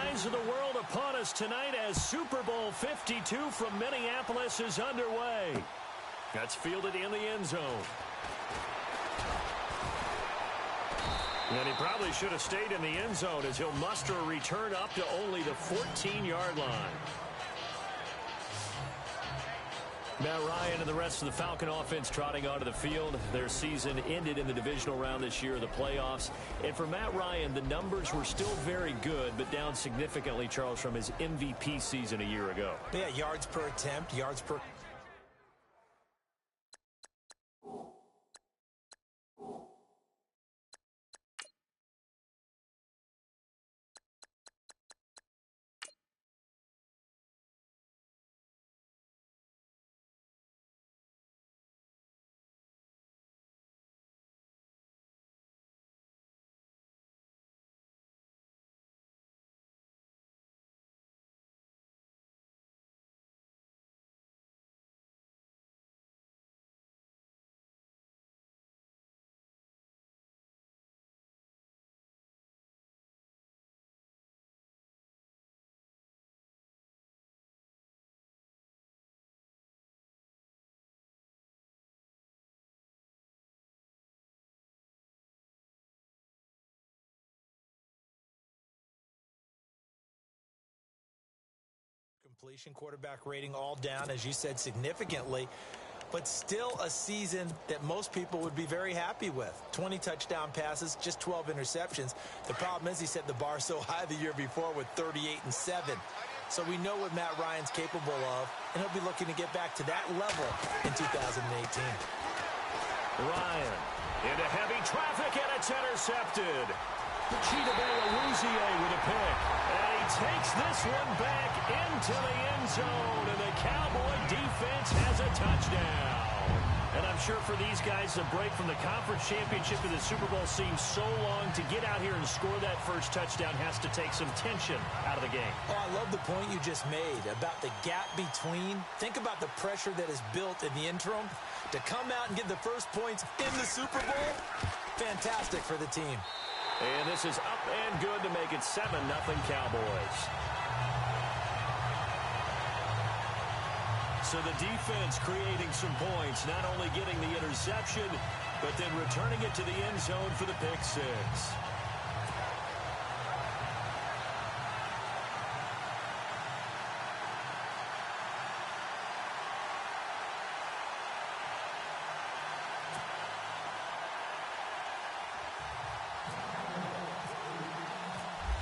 eyes of the world upon us tonight as Super Bowl 52 from Minneapolis is underway. That's fielded in the end zone. And he probably should have stayed in the end zone as he'll muster a return up to only the 14-yard line. Matt Ryan and the rest of the Falcon offense trotting onto the field. Their season ended in the divisional round this year, the playoffs. And for Matt Ryan, the numbers were still very good, but down significantly, Charles, from his MVP season a year ago. Yeah, yards per attempt, yards per... Completion, quarterback rating all down, as you said, significantly, but still a season that most people would be very happy with. 20 touchdown passes, just 12 interceptions. The problem is he set the bar so high the year before with 38-7. So we know what Matt Ryan's capable of, and he'll be looking to get back to that level in 2018. Ryan into heavy traffic, and it's intercepted. Chidobe with a pick. And he takes this one back into the end zone, and the Cowboy defense has a touchdown. And I'm sure for these guys, the break from the conference championship to the Super Bowl seems so long. To get out here and score that first touchdown has to take some tension out of the game. Oh, I love the point you just made about the gap between. Think about the pressure that is built in the interim. To come out and get the first points in the Super Bowl, fantastic for the team. And this is up and good to make it 7-0 Cowboys. So the defense creating some points, not only getting the interception, but then returning it to the end zone for the pick six.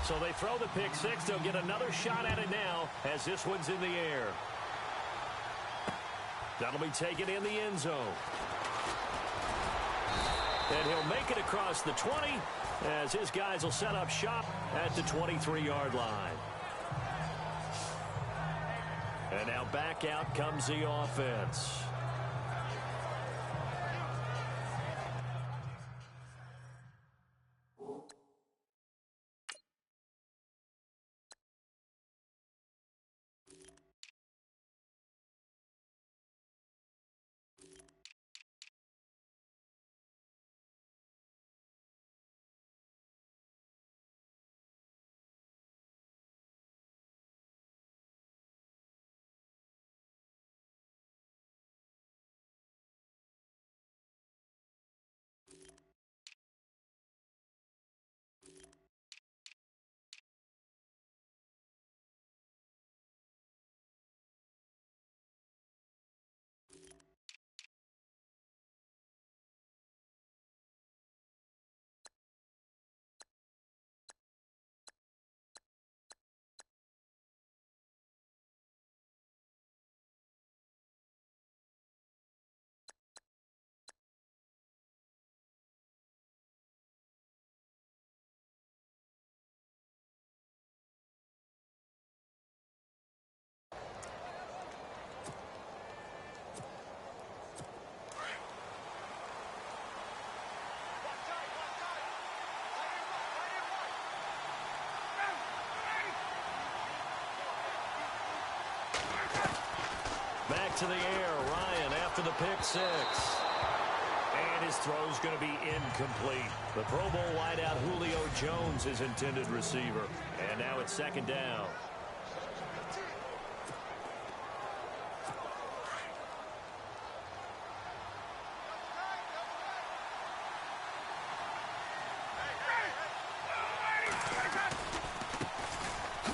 So they throw the pick six. They'll get another shot at it now as this one's in the air. That'll be taken in the end zone. And he'll make it across the 20 as his guys will set up shop at the 23-yard line. And now back out comes the offense. Back to the air, Ryan after the pick six. And his throw's going to be incomplete. The Pro Bowl wideout Julio Jones is intended receiver. And now it's second down.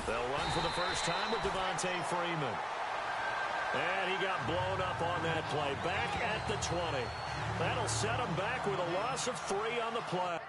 They'll run for the first time with Devontae Freeman. And he got blown up on that play. Back at the 20. That'll set him back with a loss of 3 on the play.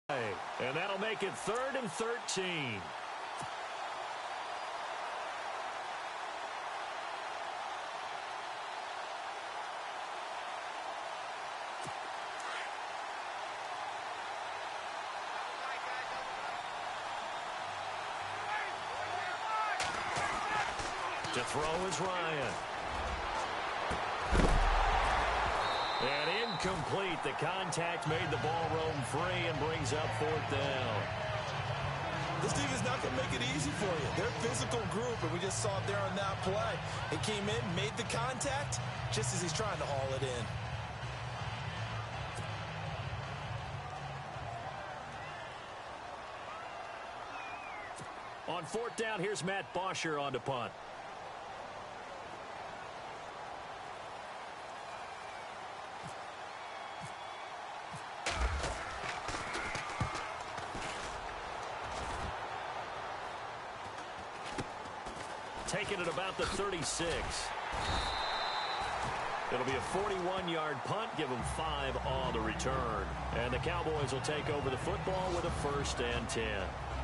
And that'll make it 3rd and 13. To throw is Ryan. And incomplete. The contact made the ball roam free and brings up 4th down. This team is not going to make it easy for you. They're a physical group, and we just saw it there on that play. He came in, made the contact, just as he's trying to haul it in. On 4th down, here's Matt Bosher on to punt. Taken at about the 36. It'll be a 41-yard punt. Give them 5 on the return. And the Cowboys will take over the football with a 1st and 10.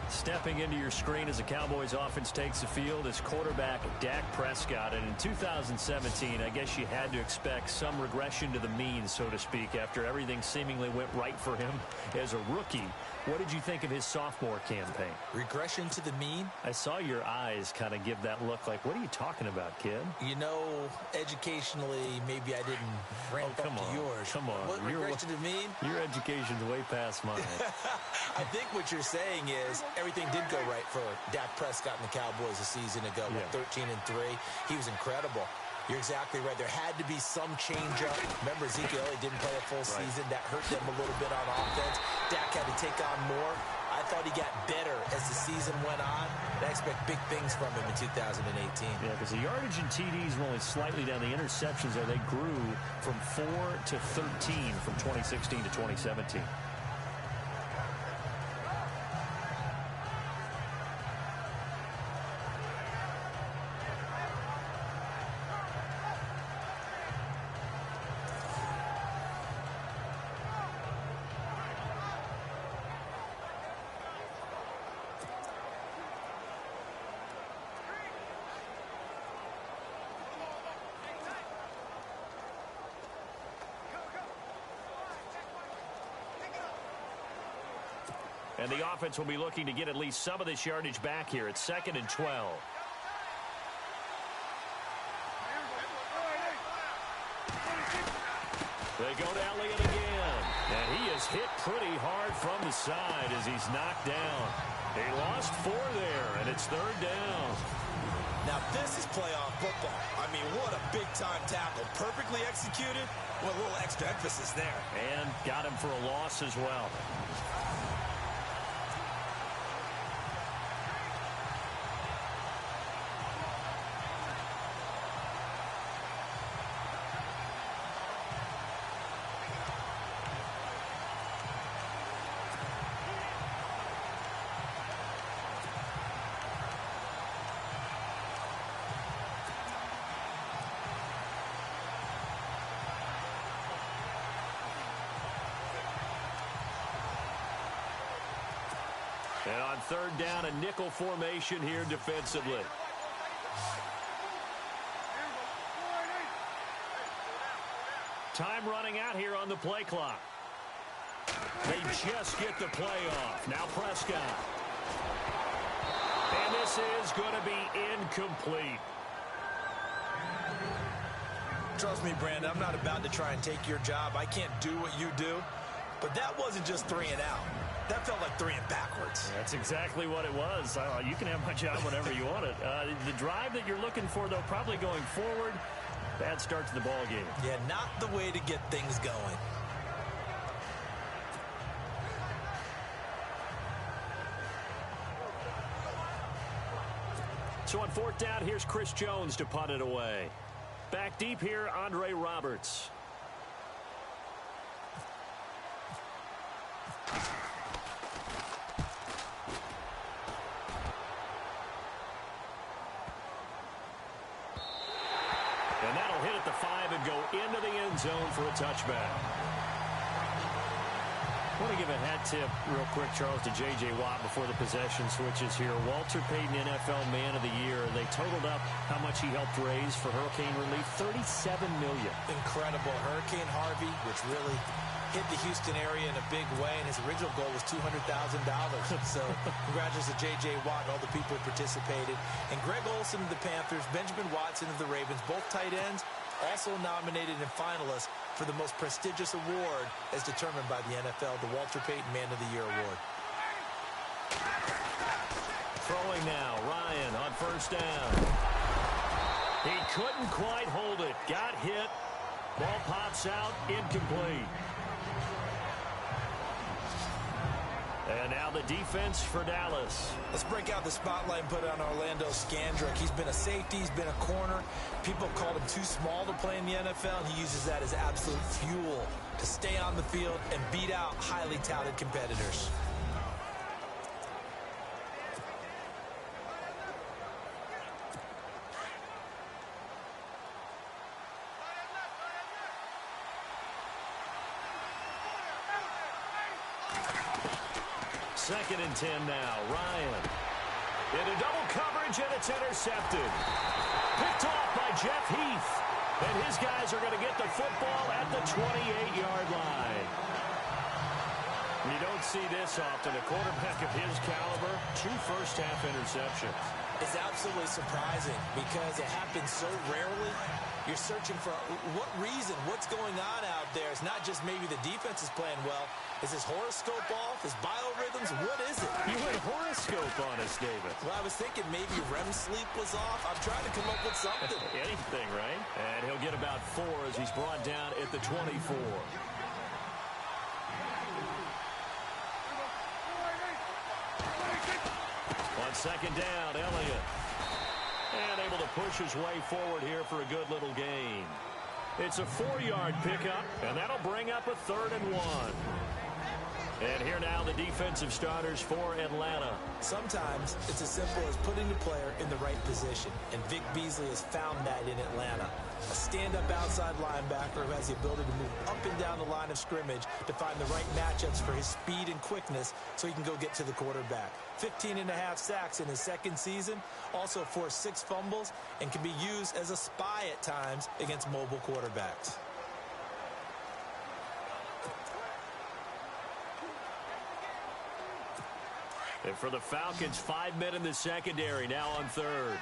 Stepping into your screen as the Cowboys offense takes the field is quarterback Dak Prescott. And in 2017, I guess you had to expect some regression to the mean, so to speak, after everything seemingly went right for him as a rookie. What did you think of his sophomore campaign? Regression to the mean? I saw your eyes kind of give that look like, what are you talking about, kid? You know, educationally, maybe I didn't ramp up to yours. Come on. What regression to the mean? Your education's way past mine. I think what you're saying is everything did go right for Dak Prescott and the Cowboys a season ago. Yeah. 13-3. He was incredible. You're exactly right. There had to be some change-up. Remember, Ezekiel didn't play a full season. That hurt them a little bit on offense. Dak had to take on more. I thought he got better as the season went on. I expect big things from him in 2018. Yeah, because the yardage and TDs were only slightly down. The interceptions, though, they grew from 4 to 13 from 2016 to 2017. And the offense will be looking to get at least some of this yardage back here. It's 2nd and 12. They go to Elliott again. And he is hit pretty hard from the side as he's knocked down. He lost 4 there, and it's 3rd down. Now, this is playoff football. I mean, what a big-time tackle. Perfectly executed. Well, a little extra emphasis there. And got him for a loss as well. And on 3rd down, a nickel formation here defensively. Time running out here on the play clock. They just get the play off. Now Prescott. And this is going to be incomplete. Trust me, Brandon, I'm not about to try and take your job. I can't do what you do. But that wasn't just 3 and out. That felt like 3 and backwards. That's exactly what it was. You can have my job whenever you want it. The drive that you're looking for, though, probably going forward. Bad start to the ball game. Yeah, not the way to get things going. So on 4th down, here's Chris Jones to punt it away. Back deep here, Andre Roberts. And that'll hit at the 5 and go into the end zone for a touchback. I want to give a hat tip real quick, Charles, to J.J. Watt before the possession switches here. Walter Payton, NFL Man of the Year. They totaled up how much he helped raise for hurricane relief, $37 million. Incredible. Hurricane Harvey, which really hit the Houston area in a big way, and his original goal was $200,000. So congratulations to J.J. Watt and all the people who participated. And Greg Olsen of the Panthers, Benjamin Watson of the Ravens, both tight ends, also nominated and finalists for the most prestigious award as determined by the NFL, the Walter Payton Man of the Year Award. Throwing now, Ryan on 1st down. He couldn't quite hold it. Got hit. Ball pops out, incomplete. And now the defense for Dallas. Let's break out the spotlight and put it on Orlando Scandrick. He's been a safety. He's been a corner. People have called him too small to play in the NFL, and he uses that as absolute fuel to stay on the field and beat out highly touted competitors. Second and 10 now. Ryan. Into double coverage, and it's intercepted. Picked off by Jeff Heath. And his guys are going to get the football at the 28-yard line. You don't see this often. A quarterback of his caliber, 2 first-half interceptions. It's absolutely surprising because it happens so rarely. You're searching for what reason, what's going on out there. It's not just maybe the defense is playing well. Is his horoscope off? His biorhythms? What is it? You went horoscope on us, David. Well, I was thinking maybe REM sleep was off. I'm trying to come up with something. Anything, right? And he'll get about 4 as he's brought down at the 24. second down, Elliott. And able to push his way forward here for a good little gain. It's a 4-yard pickup, and that'll bring up a 3rd and 1. And here now the defensive starters for Atlanta. Sometimes it's as simple as putting the player in the right position, and Vic Beasley has found that in Atlanta. A stand-up outside linebacker who has the ability to move up and down the line of scrimmage to find the right matchups for his speed and quickness so he can go get to the quarterback. 15.5 sacks in his second season, also forced 6 fumbles, and can be used as a spy at times against mobile quarterbacks. And for the Falcons, 5 men in the secondary, now on 3rd.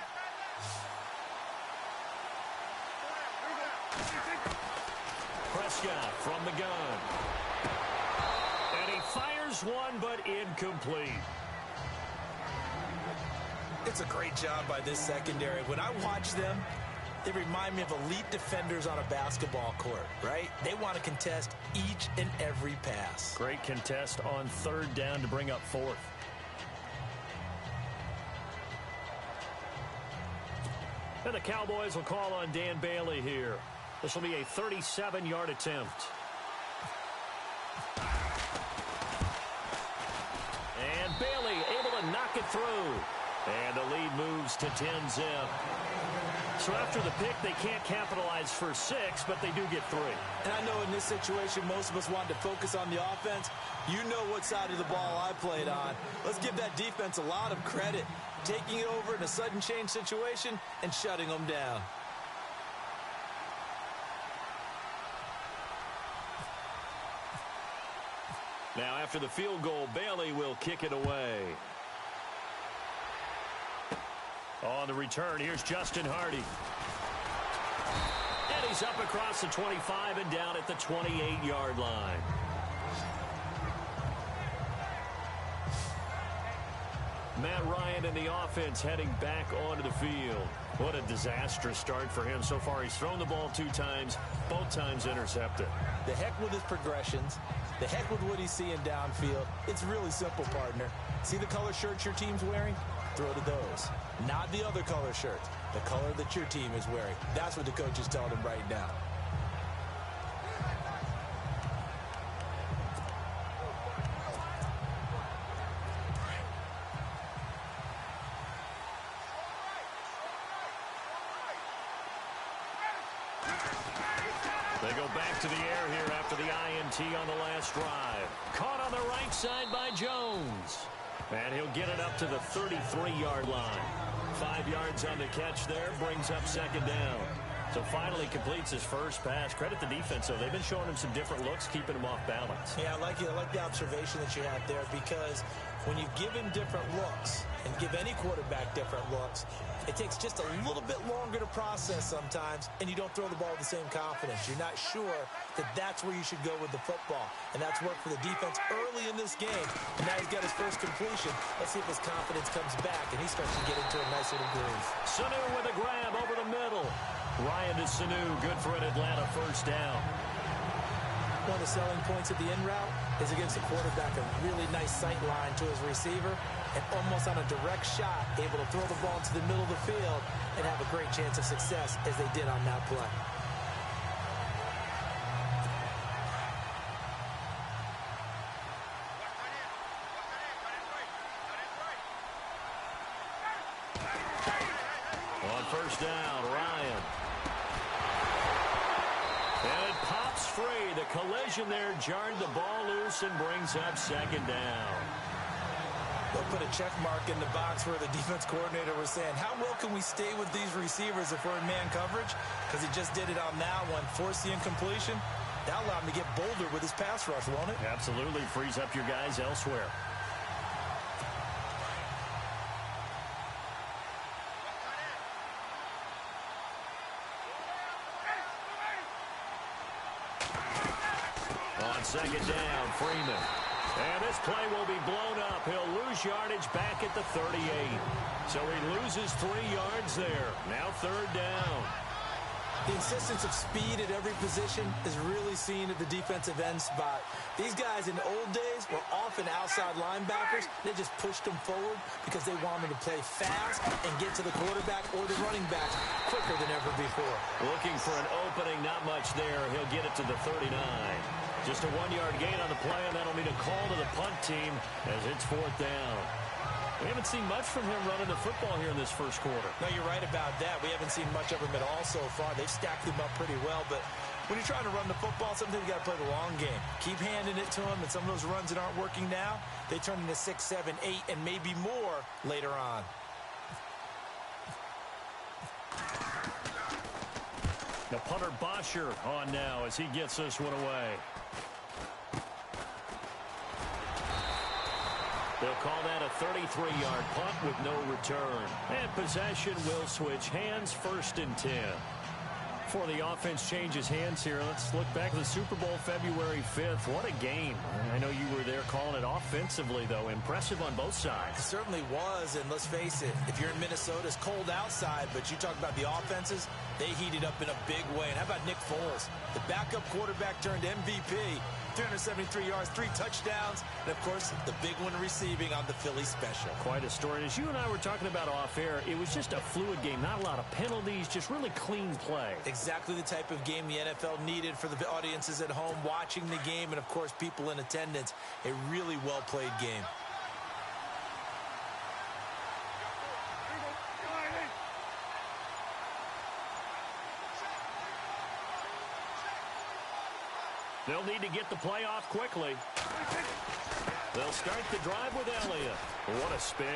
Prescott from the gun. And he fires one, but incomplete. It's a great job by this secondary. When I watch them, they remind me of elite defenders on a basketball court, right? They want to contest each and every pass. Great contest on 3rd down to bring up 4th. And the Cowboys will call on Dan Bailey here. This will be a 37-yard attempt. And Bailey able to knock it through. And the lead moves to 10-zip. So after the pick, they can't capitalize for 6, but they do get 3. And I know in this situation, most of us want to focus on the offense. You know what side of the ball I played on. Let's give that defense a lot of credit. Taking it over in a sudden change situation and shutting them down. Now after the field goal, Bailey will kick it away. On the return, here's Justin Hardy. And he's up across the 25 and down at the 28-yard line. Matt Ryan and the offense heading back onto the field. What a disastrous start for him so far. He's thrown the ball 2 times, both times intercepted. The heck with his progressions. The heck with what he's seeing downfield. It's really simple, partner. See the color shirts your team's wearing? Throw to those. Not the other color shirts. The color that your team is wearing. That's what the coach is telling him right now. They go back to the air here after the INT on the last drive. Caught on the right side by Jones. And he'll get it up to the 33-yard line. 5 yards on the catch there, brings up 2nd down. So finally completes his first pass. Credit the defense, though. They've been showing him some different looks, keeping him off balance. Yeah, I like the observation that you had there, because when you give him different looks and give any quarterback different looks, it takes just a little bit longer to process sometimes, and you don't throw the ball with the same confidence. You're not sure that that's where you should go with the football, and that's worked for the defense early in this game, and now he's got his first completion. Let's see if his confidence comes back, and he starts to get into a nice little groove. Sanu with a grab over the middle. Ryan to Sanu, good for an Atlanta first down. One of the selling points of the in route is against the quarterback, a really nice sight line to his receiver, and almost on a direct shot, able to throw the ball into the middle of the field and have a great chance of success as they did on that play. On first down, Ryan. And it pops free. The collision there jarred the ball loose and brings up 2nd down. They'll put a check mark in the box where the defense coordinator was saying, how well can we stay with these receivers if we're in man coverage? Because he just did it on that one, forced the incompletion. That'll allow him to get bolder with his pass rush, won't it? Absolutely. Frees up your guys elsewhere. On 2nd down, Freeman. And this play will be blown up. He'll lose yardage back at the 38. So he loses 3 yards there. Now 3rd down. The insistence of speed at every position is really seen at the defensive end spot. These guys in the old days were often outside linebackers. They just pushed them forward because they wanted to play fast and get to the quarterback or the running back quicker than ever before. Looking for an opening, not much there. He'll get it to the 39. Just a 1-yard gain on the play, and that'll mean a call to the punt team as it's 4th down. We haven't seen much from him running the football here in this first quarter. No, you're right about that. We haven't seen much of him at all so far. They've stacked him up pretty well, but when you're trying to run the football, sometimes you got to play the long game. Keep handing it to him, and some of those runs that aren't working now, they turn into 6, 7, 8, and maybe more later on. The punter Bosher on now as he gets this one away. They'll call that a 33-yard punt with no return. And possession will switch hands, 1st and 10. Before the offense changes hands here, let's look back at the Super Bowl February 5th. What a game. I know you were there calling it offensively, though. Impressive on both sides. It certainly was, and let's face it, if you're in Minnesota, it's cold outside, but you talk about the offenses, they heated up in a big way. And how about Nick Foles? The backup quarterback turned MVP. 373 yards, 3 touchdowns, and, of course, the big one receiving on the Philly special. Quite a story. As you and I were talking about off air, it was just a fluid game. Not a lot of penalties, just really clean play. Exactly the type of game the NFL needed for the audiences at home watching the game and, of course, people in attendance. A really well-played game. They'll need to get the play off quickly. They'll start the drive with Elliott. What a spin.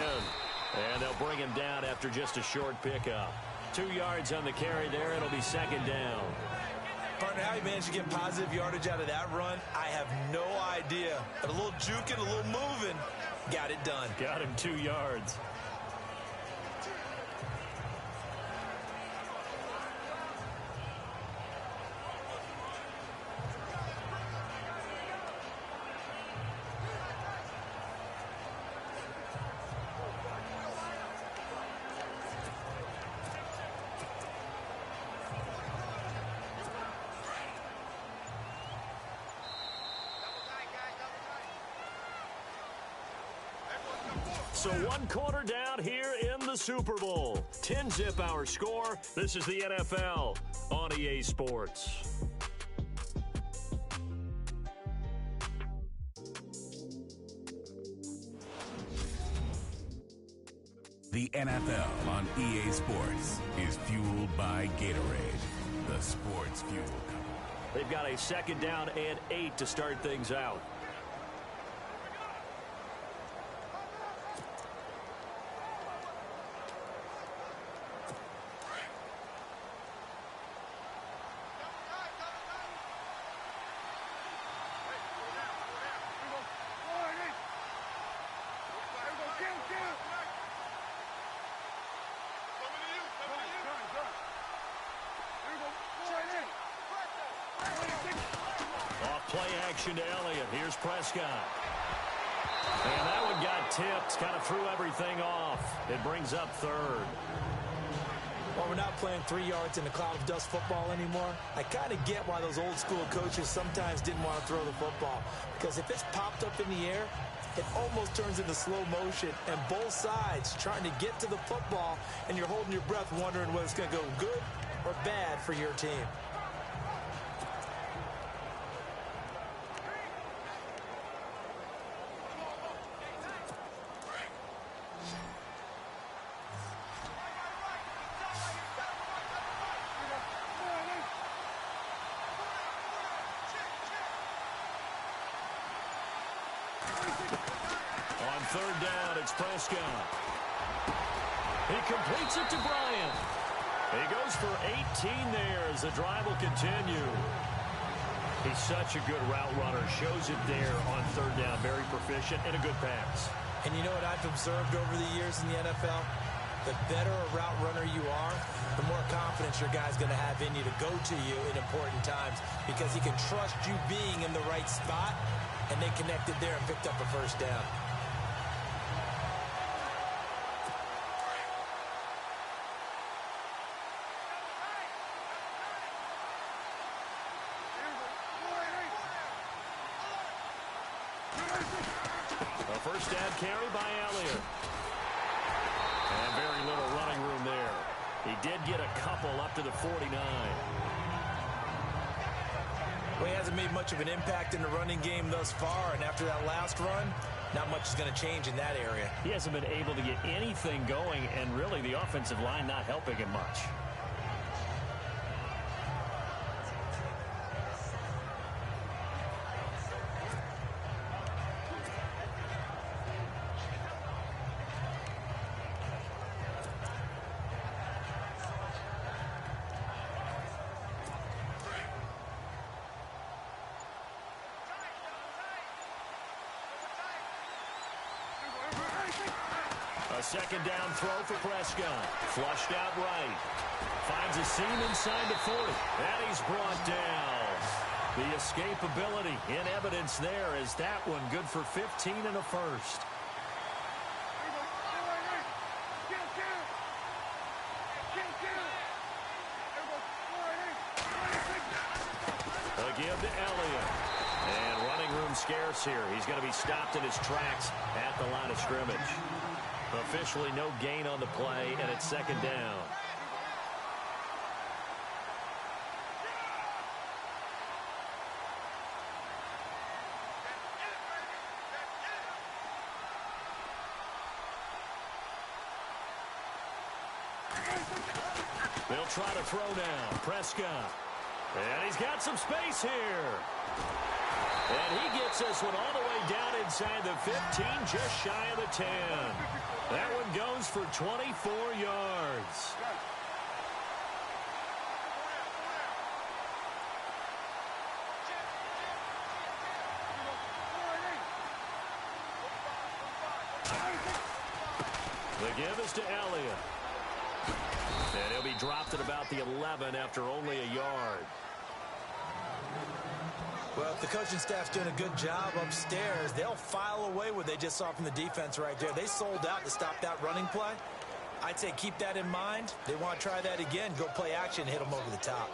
And they'll bring him down after just a short pickup. 2 yards on the carry there. It'll be 2nd down. Partner, how he managed to get positive yardage out of that run, I have no idea. But a little juking, a little moving, got it done. Got him 2 yards. So 1 quarter down here in the Super Bowl. 10-zip our score. This is the NFL on EA Sports. The NFL on EA Sports is fueled by Gatorade, the sports fuel company. They've got a 2nd down and 8 to start things out. Play action to Elliott. Here's Prescott. And that one got tipped. Kind of threw everything off. It brings up 3rd. Well, we're not playing 3 yards in a cloud of dust football anymore. I kind of get why those old school coaches sometimes didn't want to throw the football. Because if it's popped up in the air, it almost turns into slow motion. And both sides trying to get to the football, and you're holding your breath wondering whether it's going to go good or bad for your team. On 3rd down, it's Prescott. He completes it to Bryant. He goes for 18 there as the drive will continue. He's such a good route runner. Shows it there on 3rd down. Very proficient and a good pass. And you know what I've observed over the years in the NFL? The better a route runner you are, the more confidence your guy's going to have in you to go to you in important times because he can trust you being in the right spot, and they connected there and picked up a 1st down. First down carry by Elliott. And very little running room there. He did get a couple up to the 49. Well, he hasn't made much of an impact in the running game thus far, and after that last run, not much is going to change in that area. He hasn't been able to get anything going, and really the offensive line not helping him much. A second down throw for Prescott. Flushed out right. Finds a seam inside the 40. And he's brought down. The escapability in evidence there is that one good for 15 and a first. A give to Elliott. And running room scarce here. He's going to be stopped in his tracks at the line of scrimmage. Officially no gain on the play, and it's second down. They'll try to throw now. Prescott. And he's got some space here. And he gets this one all the way down inside the 15, just shy of the 10. That one goes for 24 yards. The give is to Elliott. And he'll be dropped at about the 11 after only a yard. Well, if the coaching staff's doing a good job upstairs, they'll file away what they just saw from the defense right there. They sold out to stop that running play. I'd say keep that in mind. They want to try that again. Go play action, hit them over the top.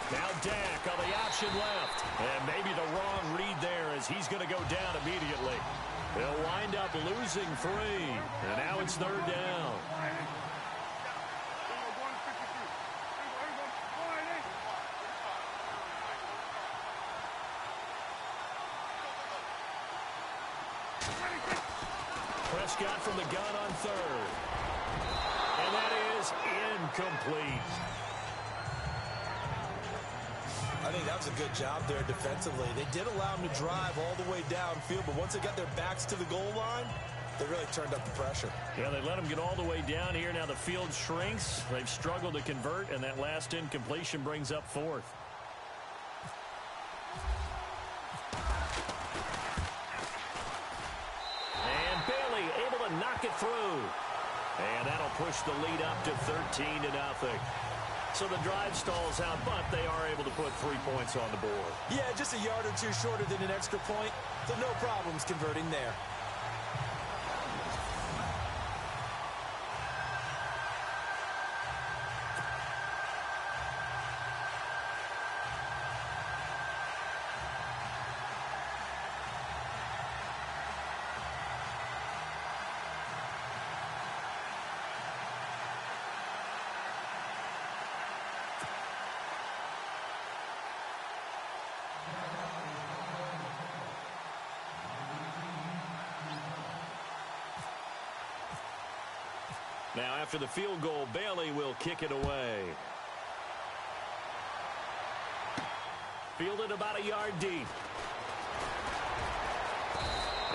Now Dak on the option left. And maybe the wrong read there as he's going to go down immediately. They'll wind up losing 3. And now it's third down. Prescott from the gun on third. And that is incomplete. I think that was a good job there defensively. They did allow them to drive all the way downfield, but once they got their backs to the goal line, they really turned up the pressure. Yeah, they let them get all the way down here. Now the field shrinks. They've struggled to convert, and that last incompletion brings up 4th. And Bailey able to knock it through. And that'll push the lead up to 13-0. So the drive stalls out, but they are able to put 3 points on the board. Yeah, just a yard or two shorter than an extra point, so no problems converting there. Now, after the field goal, Bailey will kick it away. Fielded about a yard deep.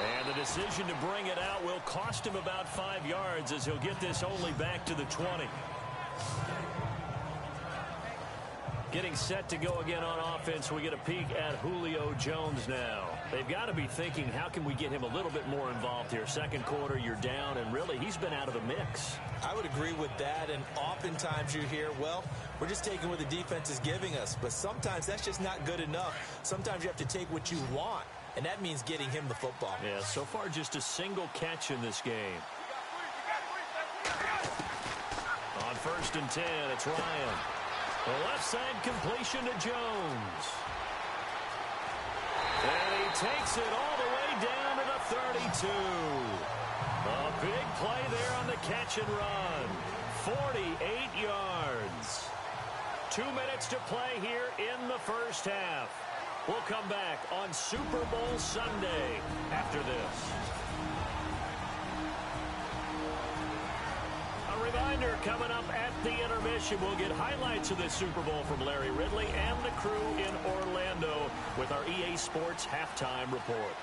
And the decision to bring it out will cost him about 5 yards as he'll get this only back to the 20. Getting set to go again on offense, we get a peek at Julio Jones now. They've got to be thinking, how can we get him a little bit more involved here? Second quarter, you're down, and really, he's been out of the mix. I would agree with that, and oftentimes you hear, well, we're just taking what the defense is giving us. But sometimes that's just not good enough. Sometimes you have to take what you want, and that means getting him the football. Yeah, so far just a single catch in this game. On 1st and 10, it's Ryan. The left side completion to Jones. And he takes it all the way down to the 32. A big play there on the catch and run. 48 yards. 2 minutes to play here in the first half. We'll come back on Super Bowl Sunday after this. A reminder, coming up at the intermission, we'll get highlights of this Super Bowl from Larry Ridley and the crew in Orlando with our EA Sports Halftime Report.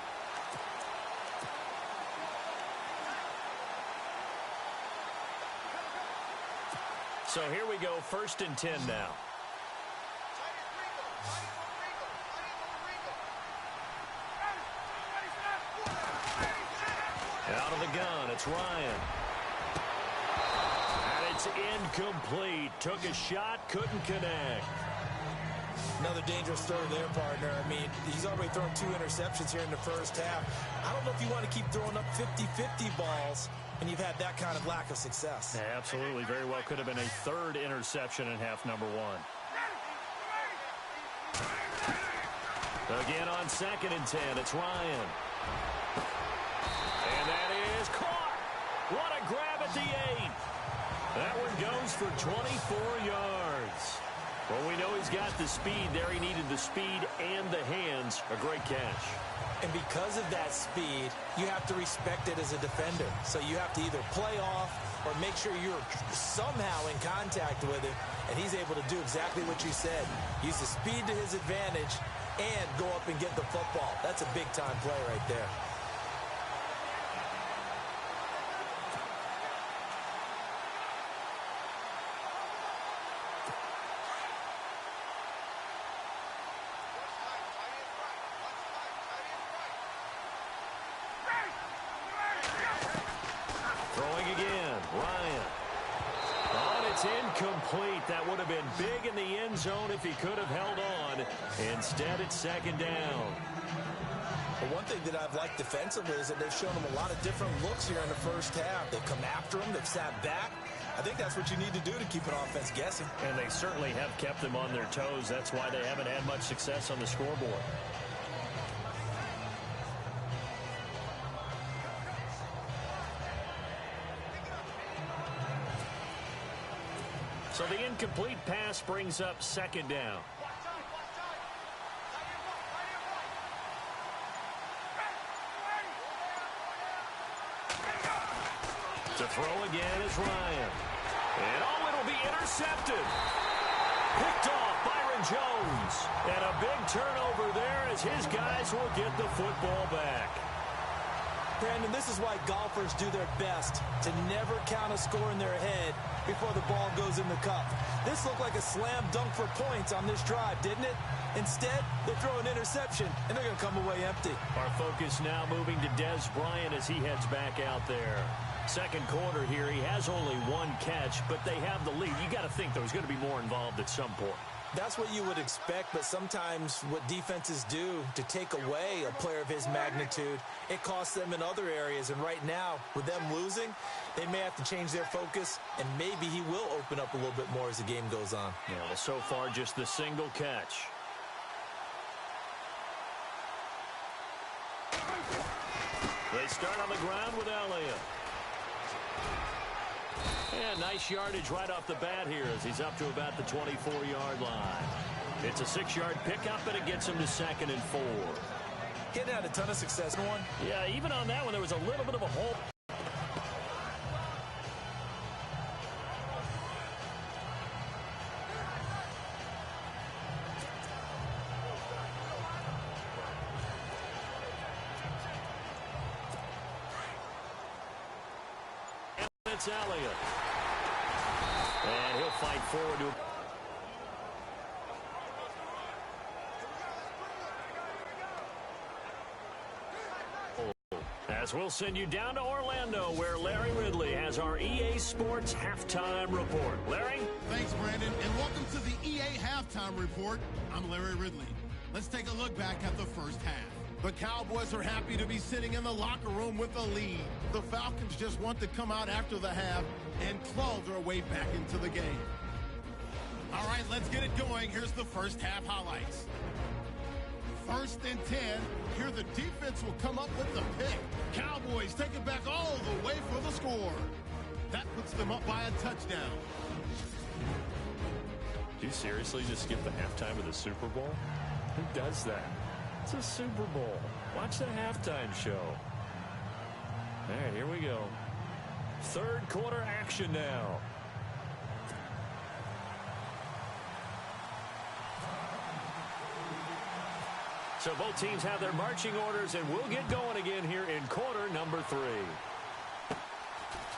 So here we go, 1st and 10 now. Out of the gun, it's Ryan. And it's incomplete. Took a shot, couldn't connect. Another dangerous throw there, partner. I mean, he's already thrown 2 interceptions here in the first half. I don't know if you want to keep throwing up 50-50 balls when you've had that kind of lack of success. Yeah, absolutely. Very well could have been a 3rd interception in half number 1. Again on 2nd and 10, it's Ryan. And that is caught. What a grab at the 8. That one goes for 24 yards. Well, we know he's got the speed there. He needed the speed and the hands. A great catch. And because of that speed, you have to respect it as a defender. So you have to either play off or make sure you're somehow in contact with him. And he's able to do exactly what you said. Use the speed to his advantage and go up and get the football. That's a big-time play right there. Incomplete. That would have been big in the end zone if he could have held on. Instead, it's 2nd down. But one thing that I've liked defensively is that they've shown him a lot of different looks here in the first half. They've come after him. They've sat back. I think that's what you need to do to keep an offense guessing. And they certainly have kept them on their toes. That's why they haven't had much success on the scoreboard. So the incomplete pass brings up 2nd down. To throw again is Ryan. And it'll be intercepted. Picked off Byron Jones. And a big turnover there as his guys will get the football back. Brandon, this is why golfers do their best to never count a score in their head before the ball goes in the cup. This looked like a slam dunk for points on this drive, didn't it? Instead, they throw an interception, and they're going to come away empty. Our focus now moving to Des Bryant as he heads back out there. Second quarter here, he has only 1 catch, but they have the lead. You got to think there's going to be more involved at some point. That's what you would expect, but sometimes what defenses do to take away a player of his magnitude, it costs them in other areas. And right now, with them losing, they may have to change their focus, and maybe he will open up a little bit more as the game goes on. Yeah, well, so far, just the single catch. They start on the ground with Elliott. And nice yardage right off the bat here as he's up to about the 24-yard line. It's a 6-yard pickup, and it gets him to 2nd and 4. Getting had a ton of success in one. Yeah, even on that one, there was a little bit of a hole. It's Elliott. And he'll fight forward to... As we'll send you down to Orlando, where Larry Ridley has our EA Sports Halftime Report. Larry? Thanks, Brandon, and welcome to the EA Halftime Report. I'm Larry Ridley. Let's take a look back at the first half. The Cowboys are happy to be sitting in the locker room with a lead. The Falcons just want to come out after the half and claw their way back into the game. All right, let's get it going. Here's the first half highlights. 1st and 10. Here the defense will come up with the pick. Cowboys take it back all the way for the score. That puts them up by a touchdown. Do you seriously just skip the halftime of the Super Bowl? Who does that? It's a Super Bowl. Watch the halftime show. All right, here we go. 3rd quarter action now. So both teams have their marching orders, and we'll get going again here in quarter number 3.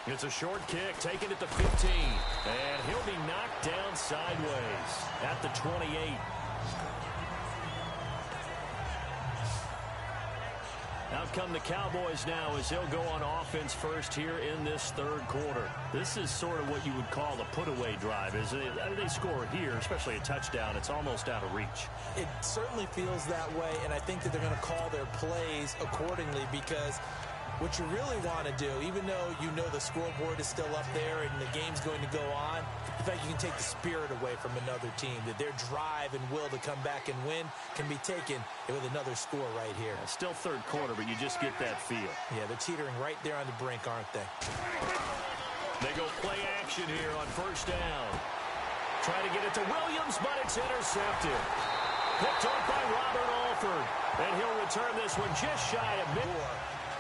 It's a short kick, taken at the 15. And he'll be knocked down sideways at the 28. Out come the Cowboys now as they'll go on offense first here in this 3rd quarter. This is sort of what you would call a put-away drive. As they score here, especially a touchdown, it's almost out of reach. It certainly feels that way, and I think that they're going to call their plays accordingly, because what you really want to do, even though you know the scoreboard is still up there and the game's going to go on, in fact, you can take the spirit away from another team, that their drive and will to come back and win can be taken with another score right here. Yeah, still 3rd quarter, but you just get that feel. Yeah, they're teetering right there on the brink, aren't they? They go play action here on 1st down. Try to get it to Williams, but it's intercepted. Picked off by Robert Alford. And he'll return this one just shy of mid.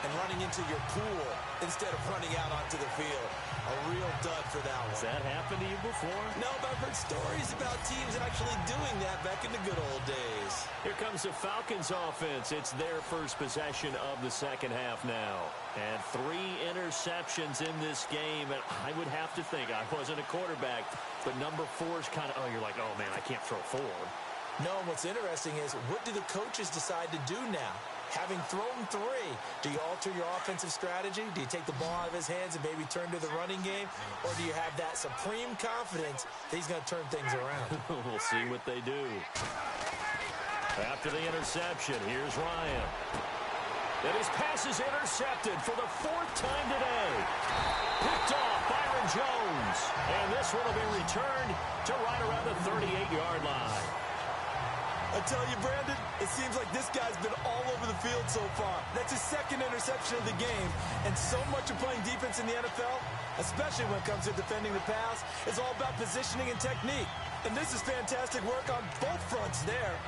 And running into your pool instead of running out onto the field. A real dud for that one. Has that happened to you before? No, but I've heard stories about teams actually doing that back in the good old days. Here comes the Falcons offense. It's their first possession of the 2nd half now. And 3 interceptions in this game. And I would have to think, I wasn't a quarterback, but number 4 is kind of, you're like, oh, man, I can't throw 4. No, and what's interesting is, what do the coaches decide to do now? Having thrown 3, do you alter your offensive strategy? Do you take the ball out of his hands and maybe turn to the running game? Or do you have that supreme confidence that he's going to turn things around? We'll see what they do. After the interception, here's Ryan. And his pass is intercepted for the 4th time today. Picked off Byron Jones. And this one will be returned to right around the 38-yard line. I tell you, Brandon, it seems like this guy's been all over the field so far. That's his 2nd interception of the game. And so much of playing defense in the NFL, especially when it comes to defending the pass, is all about positioning and technique. And this is fantastic work on both fronts there.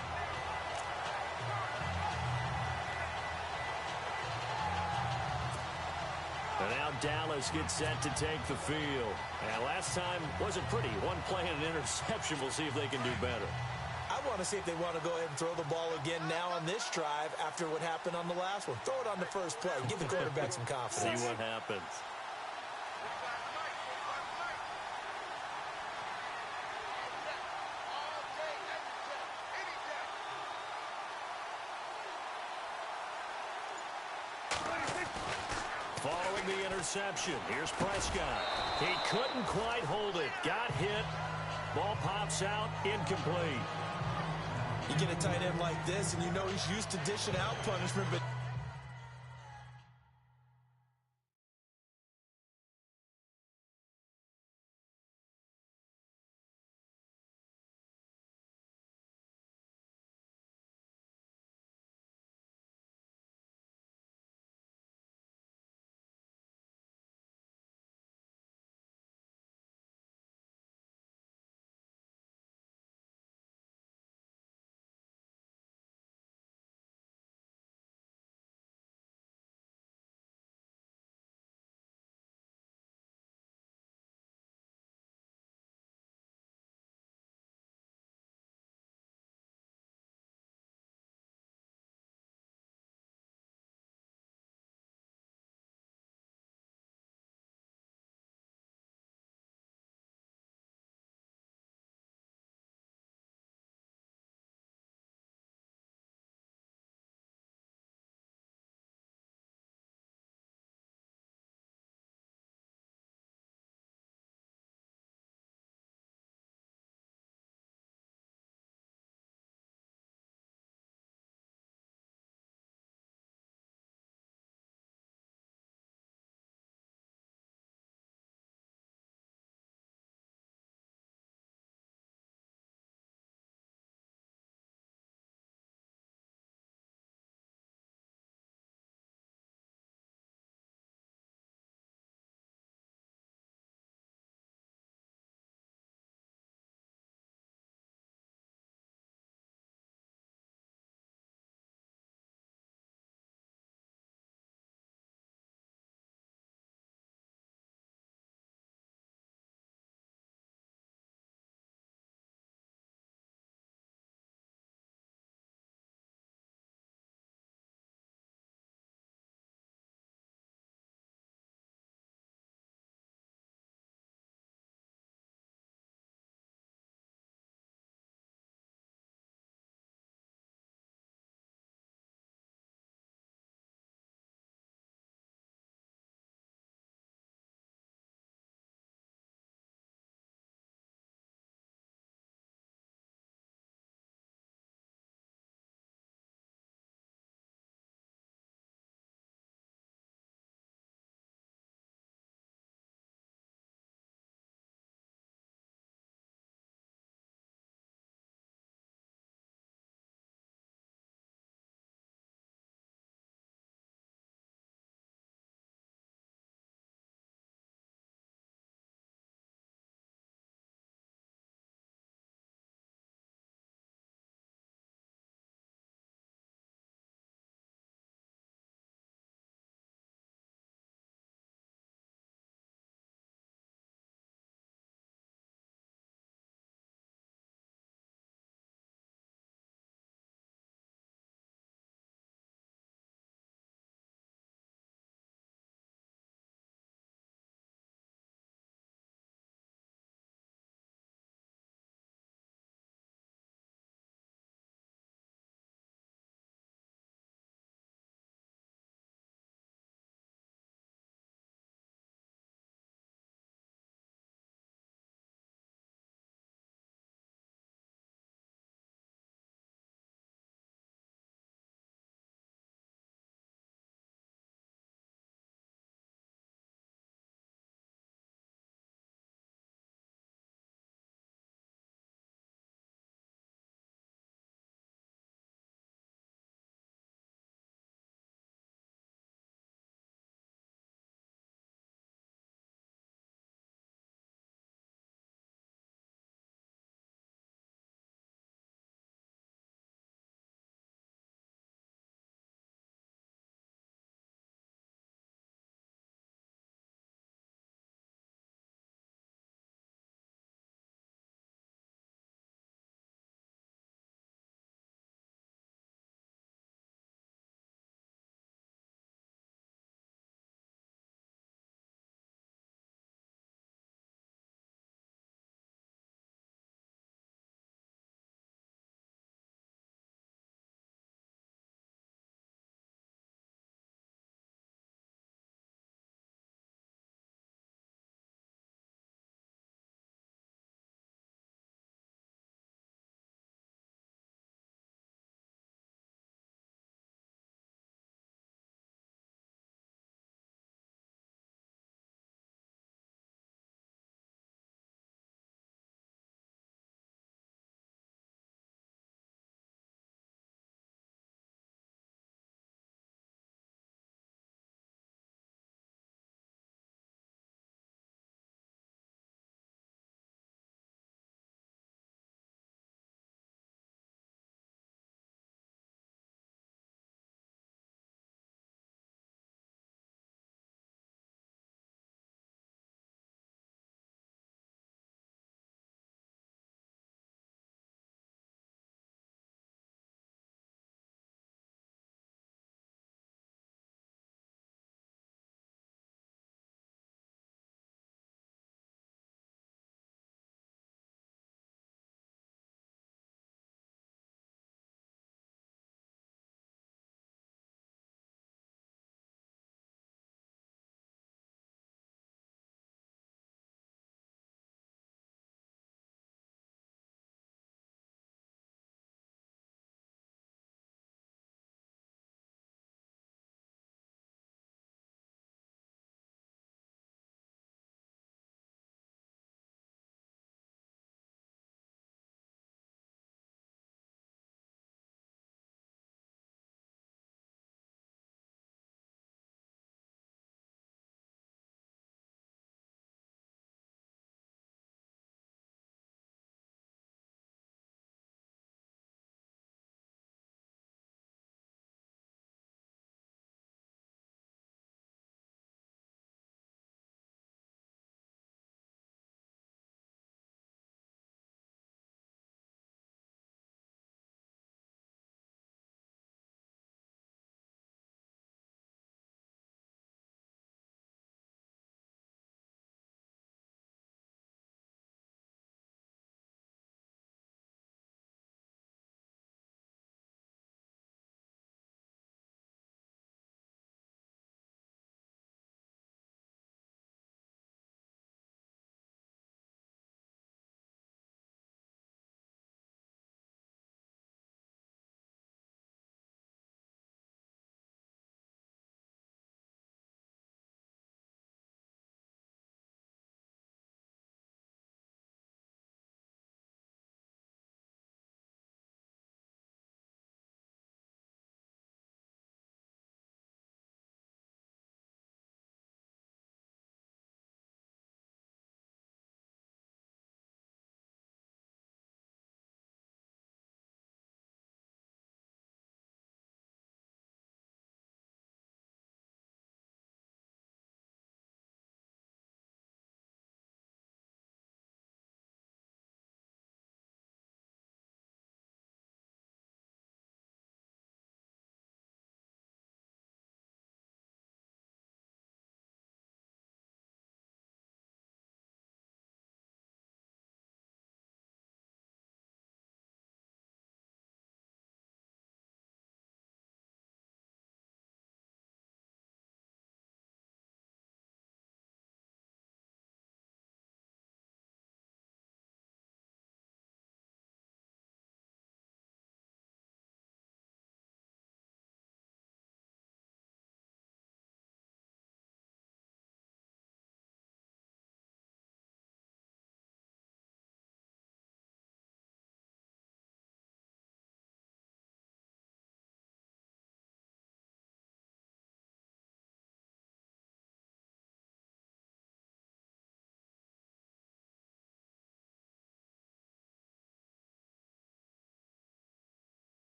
And now Dallas gets set to take the field. And last time wasn't pretty. One play and an interception. We'll see if they can do better. I want to see if they want to go ahead and throw the ball again now on this drive after what happened on the last one. Throw it on the first play. Give the quarterback some confidence. See what happens. Following the interception, here's Prescott. He couldn't quite hold it. Got hit. Ball pops out, incomplete. You get a tight end like this, and you know he's used to dishing out punishment, but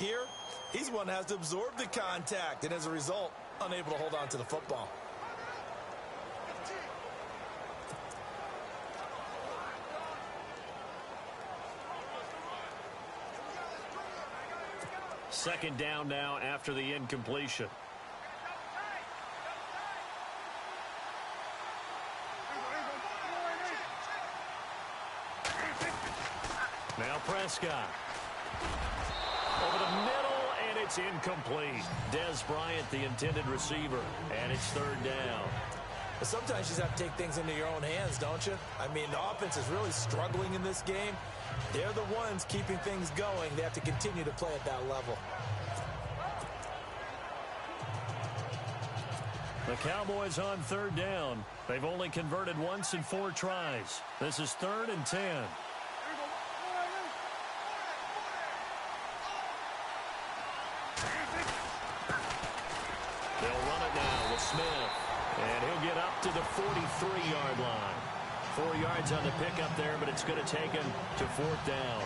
here, he's one that has to absorb the contact, and as a result, unable to hold on to the football. Second down now after the incompletion. Now Prescott. Over the middle, and it's incomplete. Dez Bryant, the intended receiver, and it's third down. But sometimes you just have to take things into your own hands, don't you? I mean, the offense is really struggling in this game. They're the ones keeping things going. They have to continue to play at that level. The Cowboys on third down. They've only converted once in 4 tries. This is 3rd and 10. They'll run it now with Smith. And he'll get up to the 43-yard line. 4 yards on the pickup there, but it's going to take him to 4th down.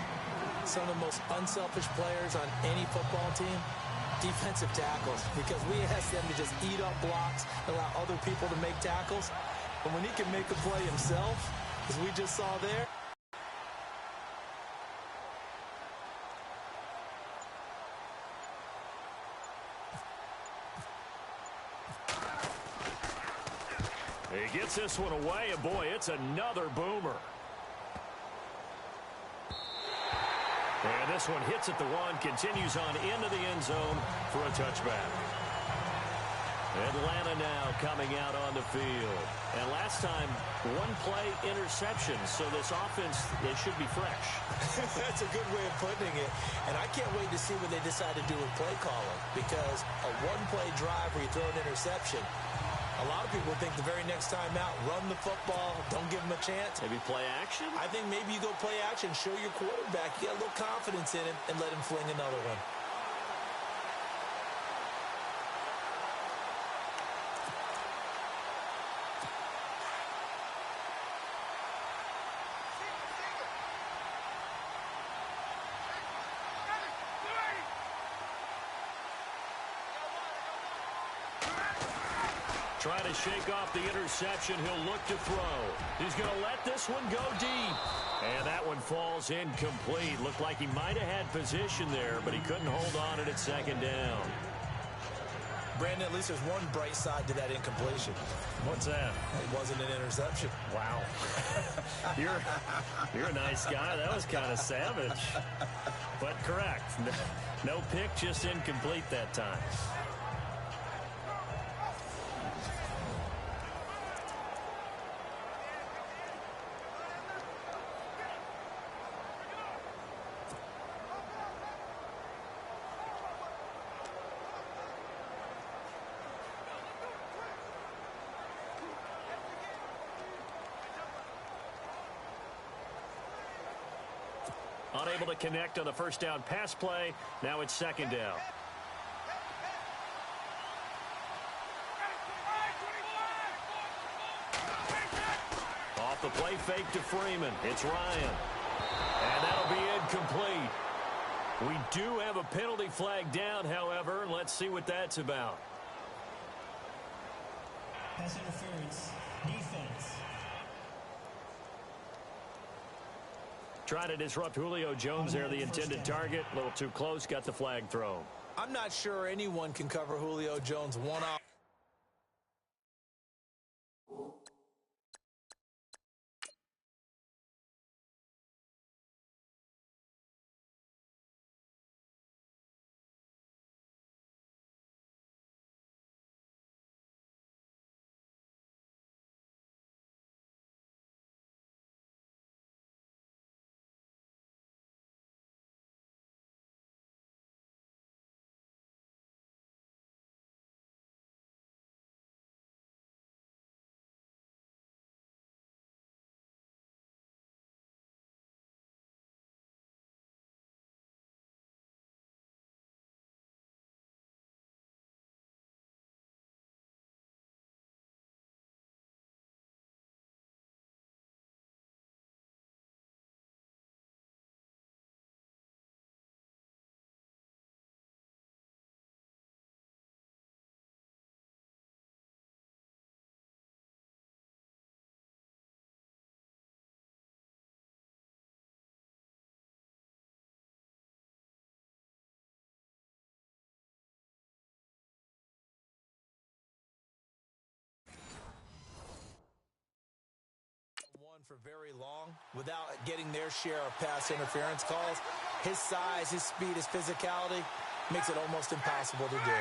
Some of the most unselfish players on any football team, defensive tackles, because we ask them to just eat up blocks, allow other people to make tackles. But when he can make a play himself, as we just saw there, he gets this one away, and boy, it's another boomer. And this one hits at the 1, continues on into the end zone for a touchback. Atlanta now coming out on the field. And last time, 1-play interception, so this offense, they should be fresh. that's a good way of putting it. And I can't wait to see what they decide to do with play calling, because a 1-play drive where you throw an interception, a lot of people think the very next time out, run the football, don't give them a chance. Maybe play action? I think maybe you go play action, show your quarterback, you get a little confidence in him, and let him fling another one. Trying to shake off the interception. He'll look to throw. He's going to let this one go deep. And that one falls incomplete. Looked like he might have had position there, but he couldn't hold on it at 2nd down. Brandon, at least there's one bright side to that incompletion. What's that? It wasn't an interception. Wow. You're a nice guy. That was kind of savage. But correct. No pick, just incomplete that time. Unable to connect on the first down pass play. Now it's 2nd down. Off the play fake to Freeman. It's Ryan. And that'll be incomplete. We do have a penalty flag down, however, and let's see what that's about. Pass interference. Defense. Trying to disrupt Julio Jones there, the intended target. A little too close, got the flag thrown. I'm not sure anyone can cover Julio Jones one-off. for very long without getting their share of pass interference calls. His size, his speed, his physicality makes it almost impossible to do.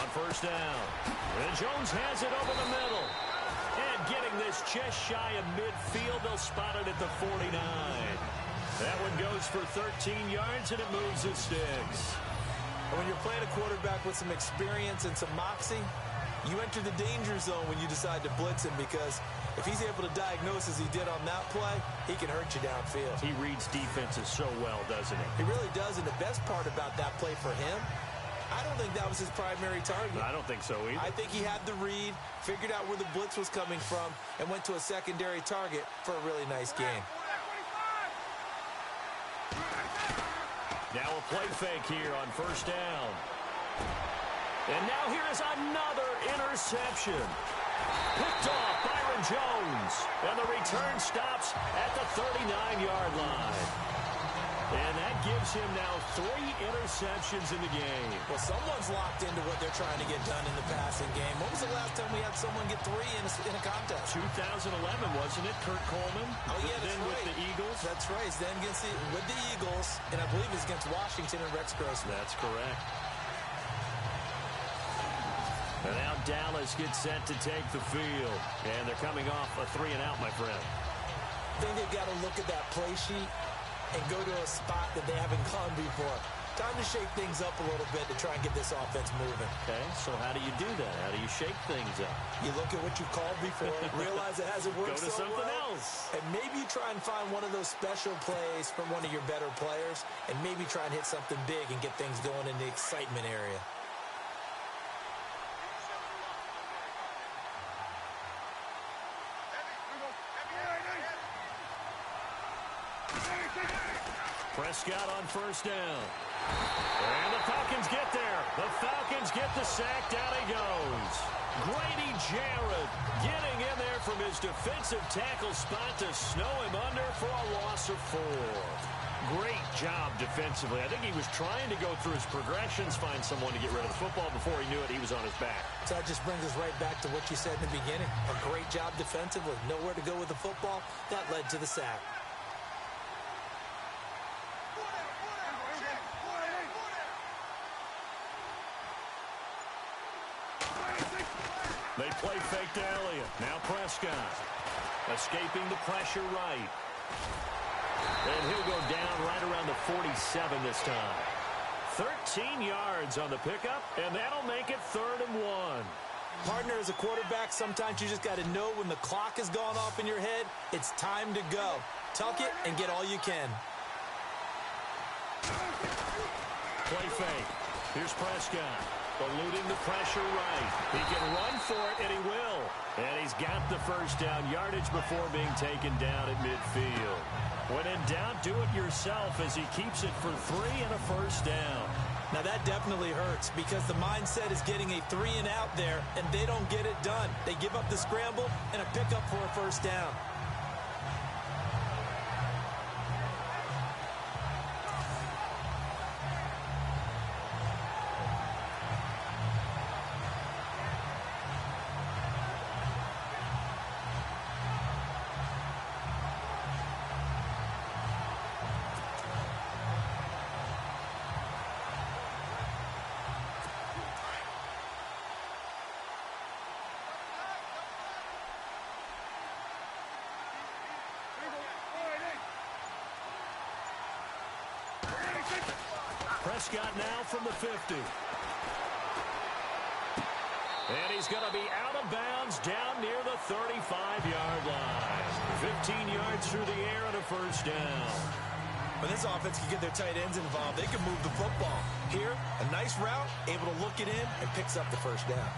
First down. And Jones has it over the middle. And getting this just shy of midfield, they'll spot it at the 49. That one goes for 13 yards, and it moves the sticks. When you're playing a quarterback with some experience and some moxie, you enter the danger zone when you decide to blitz him, because if he's able to diagnose as he did on that play, he can hurt you downfield. He reads defenses so well, doesn't he? He really does, and the best part about that play for him, I don't think that was his primary target. I don't think so either. I think he had the read, figured out where the blitz was coming from, and went to a secondary target for a really nice game. Now a play fake here on first down. And now here is another interception. Picked off Byron Jones. And the return stops at the 39-yard line. And that gives him now 3 interceptions in the game. Well, someone's locked into what they're trying to get done in the passing game. When was the last time we had someone get 3 in a contest? 2011, wasn't it? Kurt Coleman? Oh, yeah, that's then right. With the Eagles? That's right. Then with the Eagles, and I believe it's against Washington and Rex Grossman. That's correct. And now Dallas gets set to take the field. And they're coming off a 3-and-out, my friend. I think they've got to look at that play sheet and go to a spot that they haven't gone before. Time to shake things up a little bit to try and get this offense moving. Okay, so how do you do that? How do you shake things up? You look at what you called before, realize it hasn't worked so well. Go to something else. And maybe you try and find one of those special plays from one of your better players, and maybe try and hit something big and get things going in the excitement area. Prescott on first down. And the Falcons get there. The Falcons get the sack. Down he goes. Grady Jarrett getting in there from his defensive tackle spot to snow him under for a loss of 4. Great job defensively. I think he was trying to go through his progressions, find someone to get rid of the football. Before he knew it, he was on his back. So that just brings us right back to what you said in the beginning. A great job defensively. Nowhere to go with the football. That led to the sack. They play fake to Elliott. Now Prescott. Escaping the pressure right. And he'll go down right around the 47 this time. 13 yards on the pickup, and that'll make it 3rd and 1. Partner, as a quarterback, sometimes you just got to know when the clock has gone off in your head, it's time to go. Tuck it and get all you can. Play fake. Here's Prescott. Eluding the pressure right. He can run for it, and he will. And he's got the first down yardage before being taken down at midfield. When in doubt, do it yourself as he keeps it for 3 and a first down. Now that definitely hurts because the mindset is getting a 3-and-out there, and they don't get it done. They give up the scramble and a pickup for a first down. Prescott now from the 50. And he's going to be out of bounds down near the 35-yard line. 15 yards through the air and a first down. When this offense can get their tight ends involved, they can move the football. Here, a nice route, able to look it in, and picks up the first down.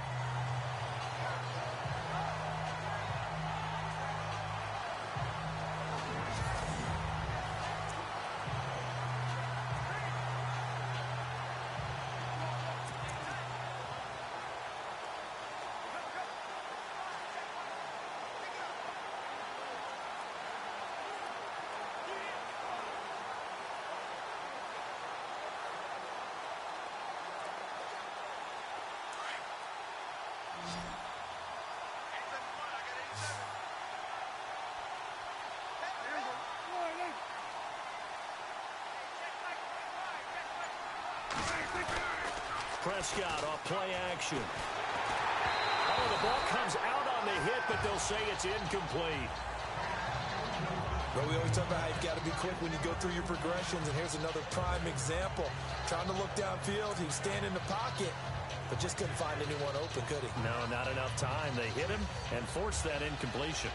Prescott off play action. Oh, the ball comes out on the hit, but they'll say it's incomplete. But we always talk about how you've got to be quick when you go through your progressions, and here's another prime example. Trying to look downfield, he was standing in the pocket, but just couldn't find anyone open, could he? No, not enough time. They hit him and forced that incompletion.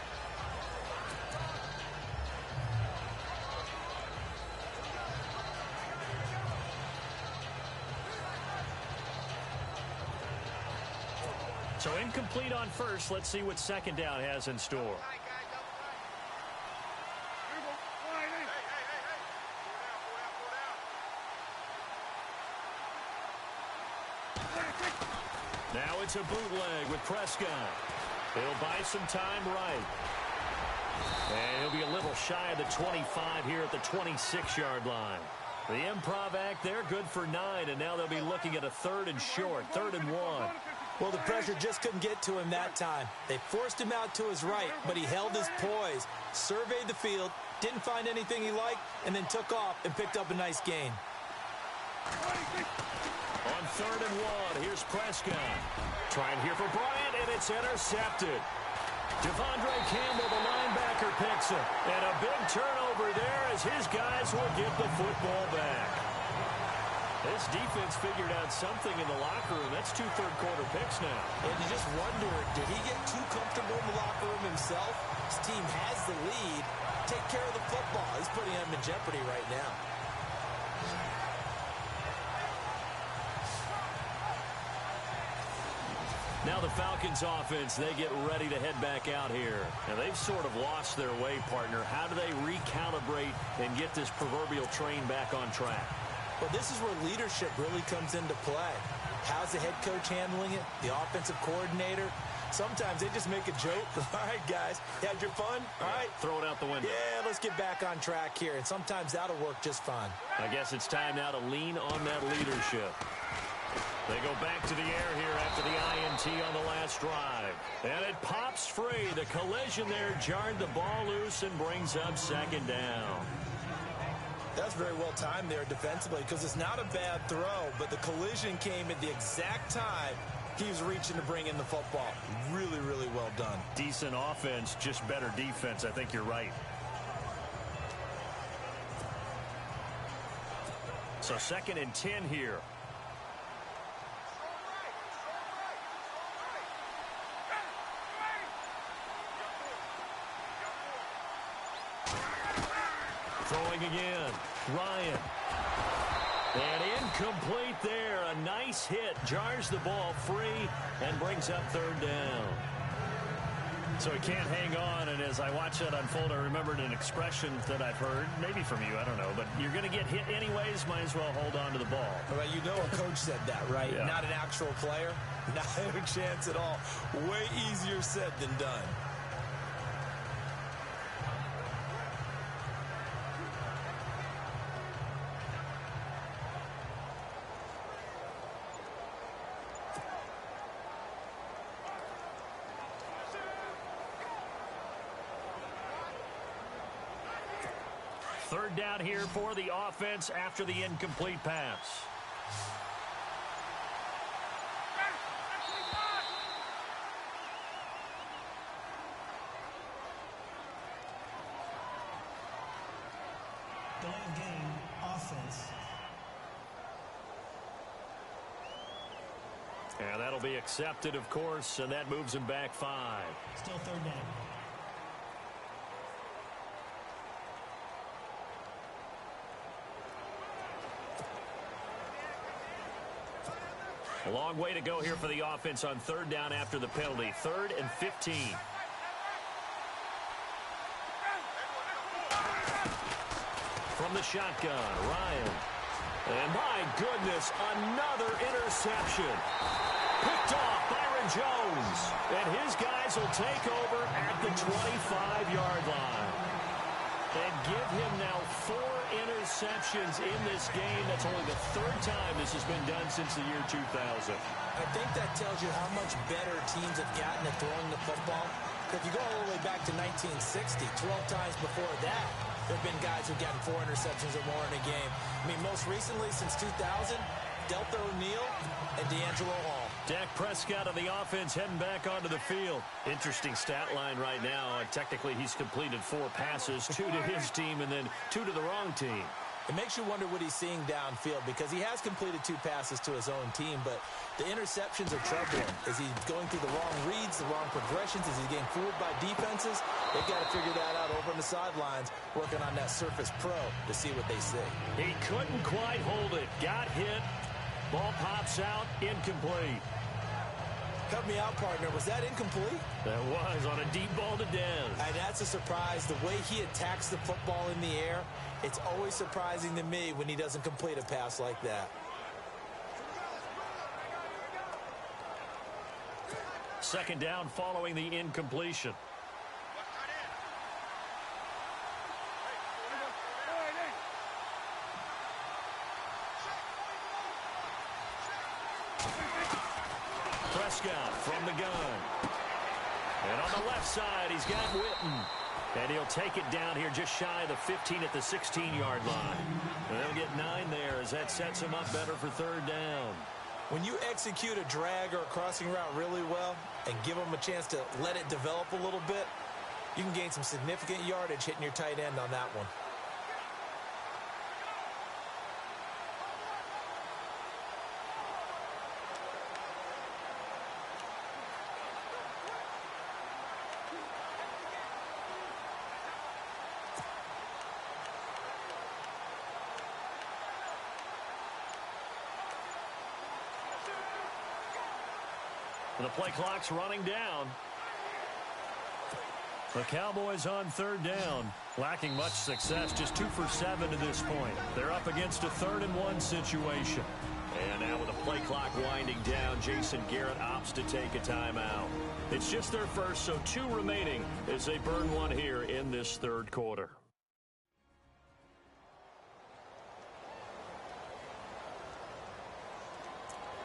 So incomplete on first. Let's see what second down has in store. Now it's a bootleg with Prescott. He'll buy some time right. And he'll be a little shy of the 25 here at the 26-yard line. The improv act there, good for 9, and now they'll be looking at a 3rd and short, 3rd and 1. Well, the pressure just couldn't get to him that time. They forced him out to his right, but he held his poise, surveyed the field, didn't find anything he liked, and then took off and picked up a nice gain. On 3rd and 1, here's Prescott. Trying here for Bryant, and it's intercepted. Devondre Campbell, the linebacker, picks it. And a big turnover there as his guys will get the football back. This defense figured out something in the locker room. That's 2 third-quarter picks now. And you just wonder, did he get too comfortable in the locker room himself? His team has the lead. Take care of the football. He's putting them in jeopardy right now. Now the Falcons offense, they get ready to head back out here. Now they've sort of lost their way, partner. How do they recalibrate and get this proverbial train back on track? Well, this is where leadership really comes into play. How's the head coach handling it? The offensive coordinator? Sometimes they just make a joke. All right, guys, you had your fun? All right. Throw it out the window. Yeah, let's get back on track here. And sometimes that'll work just fine. I guess it's time now to lean on that leadership. They go back to the air here after the INT on the last drive. And it pops free. The collision there jarred the ball loose and brings up 2nd down. That's very well timed there defensively because it's not a bad throw, but the collision came at the exact time he was reaching to bring in the football. Really, really well done. Decent offense, just better defense. I think you're right. So 2nd and 10 here. Throwing again, Ryan. And incomplete there. A nice hit. Jars the ball free and brings up 3rd down. So he can't hang on, and as I watch that unfold, I remembered an expression that I've heard, maybe from you, I don't know, but you're going to get hit anyways, might as well hold on to the ball. Well, you know a coach said that, right? Yeah. Not an actual player. Not a chance at all. Way easier said than done. Third down here for the offense after the incomplete pass. Delay of game, offense. And that'll be accepted, of course, and that moves him back 5. Still 3rd down. A long way to go here for the offense on 3rd down after the penalty. 3rd and 15. From the shotgun, Ryan. And my goodness, another interception. Picked off Byron Jones. And his guys will take over at the 25-yard line. And give him now 4 interceptions in this game. That's only the 3rd time this has been done since the year 2000. I think that tells you how much better teams have gotten at throwing the football. If you go all the way back to 1960, 12 times before that, there have been guys who've gotten 4 interceptions or more in a game. I mean, most recently, since 2000, Delta O'Neal and D'Angelo Hall. Dak Prescott of the offense heading back onto the field. Interesting stat line right now. Technically, he's completed 4 passes, 2 to his team and then 2 to the wrong team. It makes you wonder what he's seeing downfield because he has completed 2 passes to his own team, but the interceptions are troubling. Is he going through the wrong reads, the wrong progressions? Is he getting fooled by defenses? They've got to figure that out over on the sidelines, working on that Surface Pro to see what they see. He couldn't quite hold it. Got hit. Ball pops out. Incomplete. Help me out, partner. Was that incomplete? That was on a deep ball to Dez. And that's a surprise. The way he attacks the football in the air, it's always surprising to me when he doesn't complete a pass like that. Second down following the incompletion. Prescott from the gun. And on the left side, he's got Witten. And he'll take it down here just shy of the 15 at the 16-yard line. And they'll get 9 there as that sets him up better for third down. When you execute a drag or a crossing route really well and give them a chance to let it develop a little bit, you can gain some significant yardage hitting your tight end on that one. The play clock's running down. The Cowboys on third down, lacking much success, just 2 for 7 to this point. They're up against a 3rd and 1 situation. And now with the play clock winding down, Jason Garrett opts to take a timeout. It's just their first, so 2 remaining as they burn 1 here in this third quarter.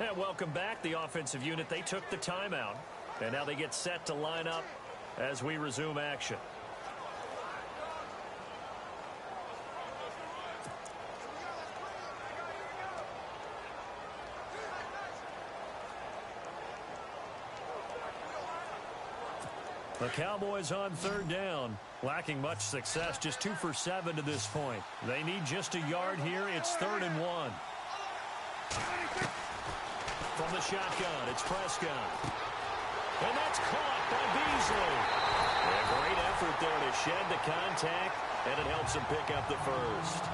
And welcome back, the offensive unit. They took the timeout, and now they get set to line up as we resume action. The Cowboys on third down, lacking much success, just 2 for 7 to this point. They need just a yard here. It's 3rd and 1. From the shotgun, it's Prescott. And that's caught by Beasley. A great effort there to shed the contact, and it helps him pick up the first.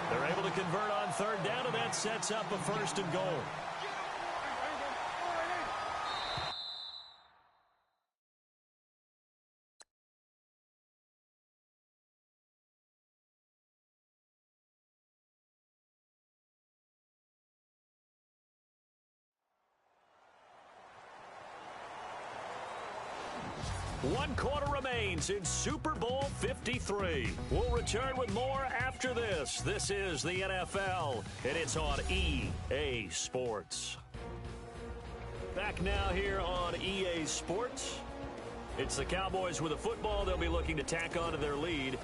They're able to convert on third down, and that sets up a 1st and goal. One quarter remains in Super Bowl 53. We'll return with more after this. This is the NFL, and it's on EA Sports. Back now here on EA Sports. It's the Cowboys with a football. They'll be looking to tack on to their lead.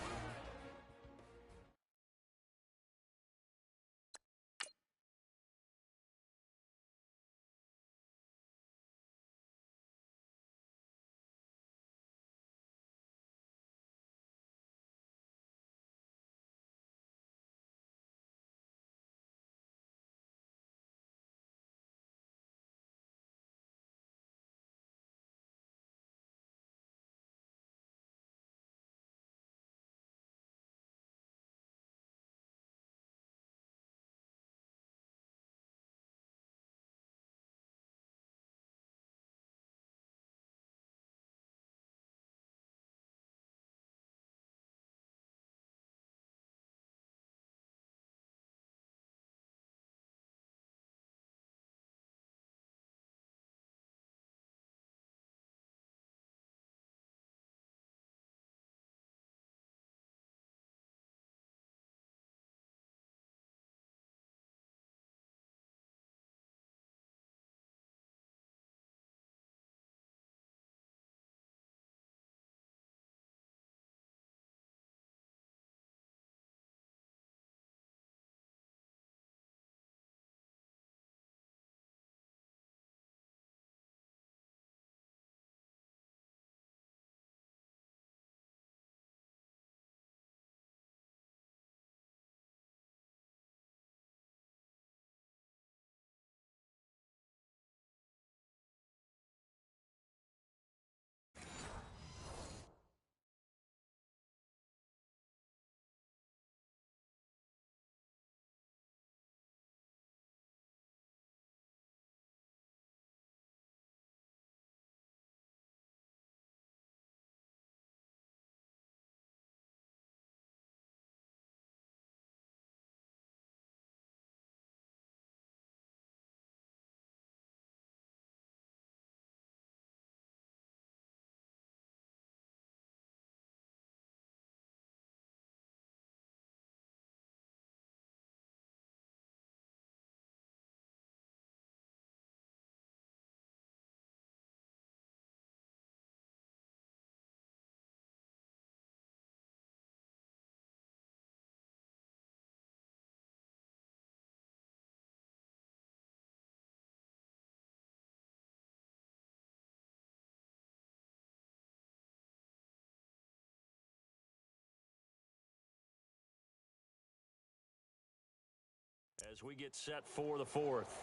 as we get set for the fourth.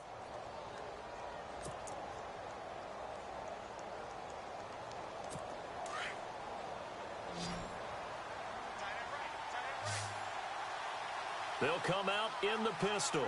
They'll come out in the pistol.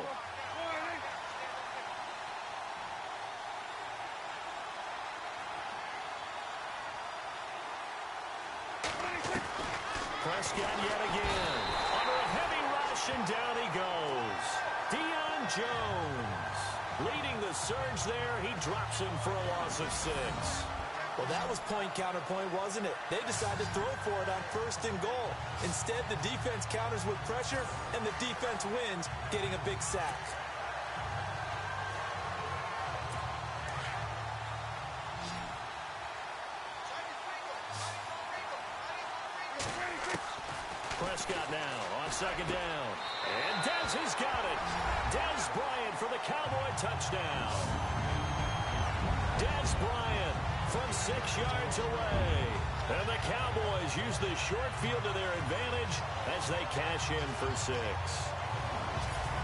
Prescott yet again. Under a heavy rush, and down he goes. Deion Jones leading the surge there. He drops him for a loss of 6. Well, that was point counterpoint, wasn't it? They decided to throw for it on 1st and goal. Instead, the defense counters with pressure, and the defense wins, getting a big sack. Prescott now on 2nd down. And Dez has got it. Dez Bryant for the Cowboy touchdown. Dez Bryant from 6 yards away. And the Cowboys use the short field to their advantage as they cash in for 6.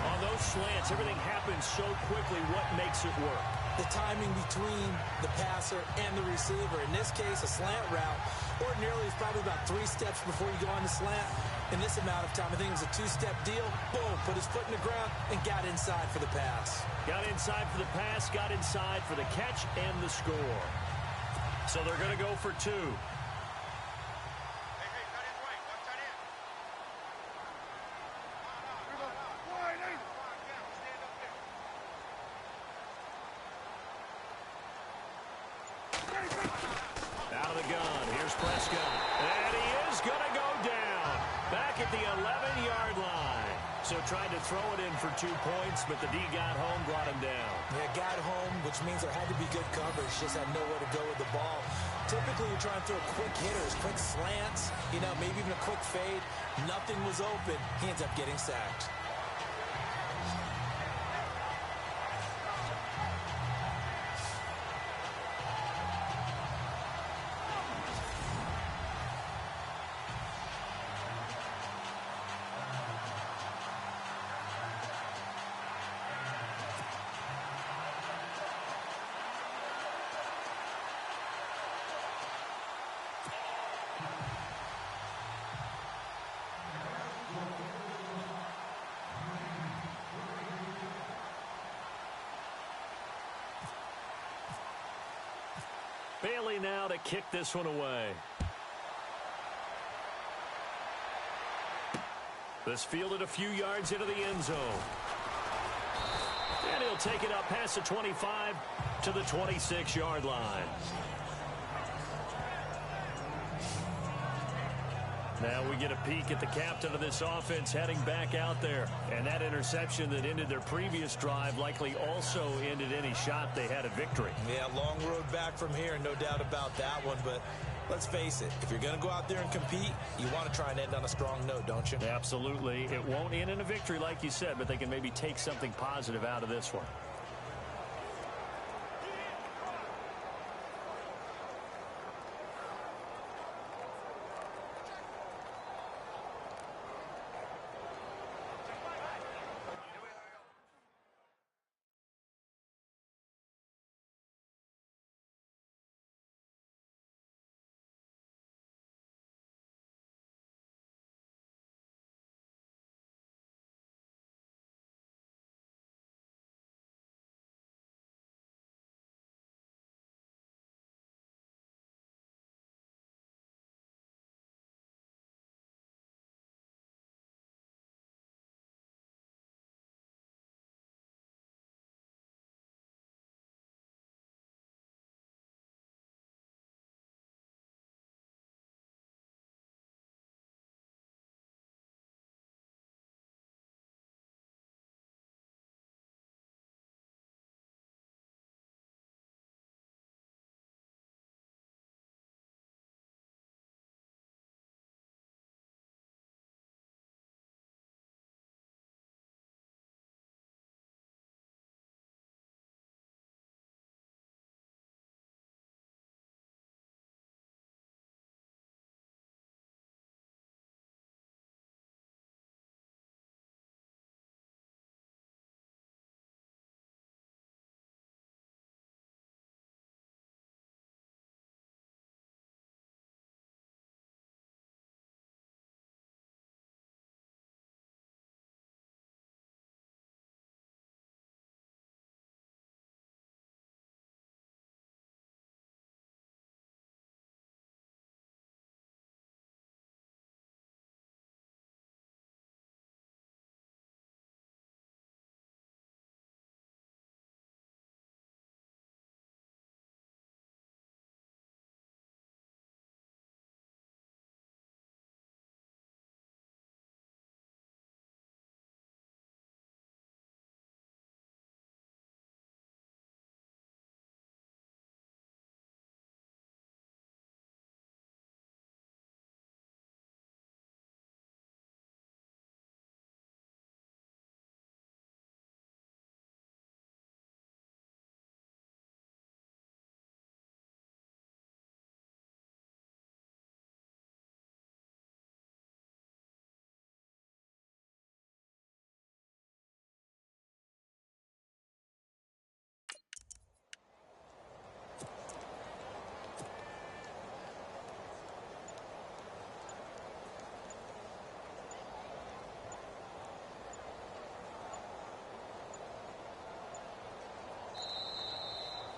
On those slants, everything happens so quickly. What makes it work? The timing between the passer and the receiver. In this case, a slant route. Ordinarily, it's probably about 3 steps before you go on the slant. In this amount of time, I think it was a 2-step deal. Boom, put his foot in the ground and got inside for the pass. Got inside for the pass, got inside for the catch and the score. So they're going to go for 2. Out of the gun, here's Prescott. And he is going to go down. Back at the 11-yard line. So tried to throw it in for 2 points, but the D got home, brought him down. Yeah, got home, which means there had to be good coverage. Just had nowhere to go with the ball. Typically, you're trying to throw quick hitters, quick slants, maybe even a quick fade. Nothing was open. He ends up getting sacked. Bailey now to kick this one away. This fielded a few yards into the end zone. And he'll take it up past the 25 to the 26-yard line. Now we get a peek at the captain of this offense heading back out there. And that interception that ended their previous drive likely also ended any shot they had at victory. Yeah, long road back from here, no doubt about that one. But let's face it, if you're going to go out there and compete, you want to try and end on a strong note, don't you? Absolutely. It won't end in a victory like you said, but they can maybe take something positive out of this one.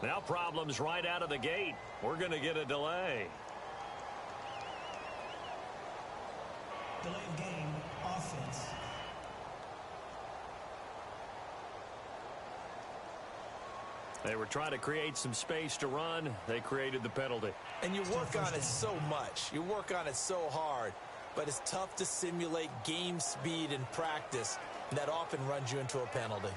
Now problems right out of the gate. We're going to get a delay. Delay of game, offense. They were trying to create some space to run. They created the penalty. And you work on it so much. You work on it so hard. But it's tough to simulate game speed in practice. And that often runs you into a penalty.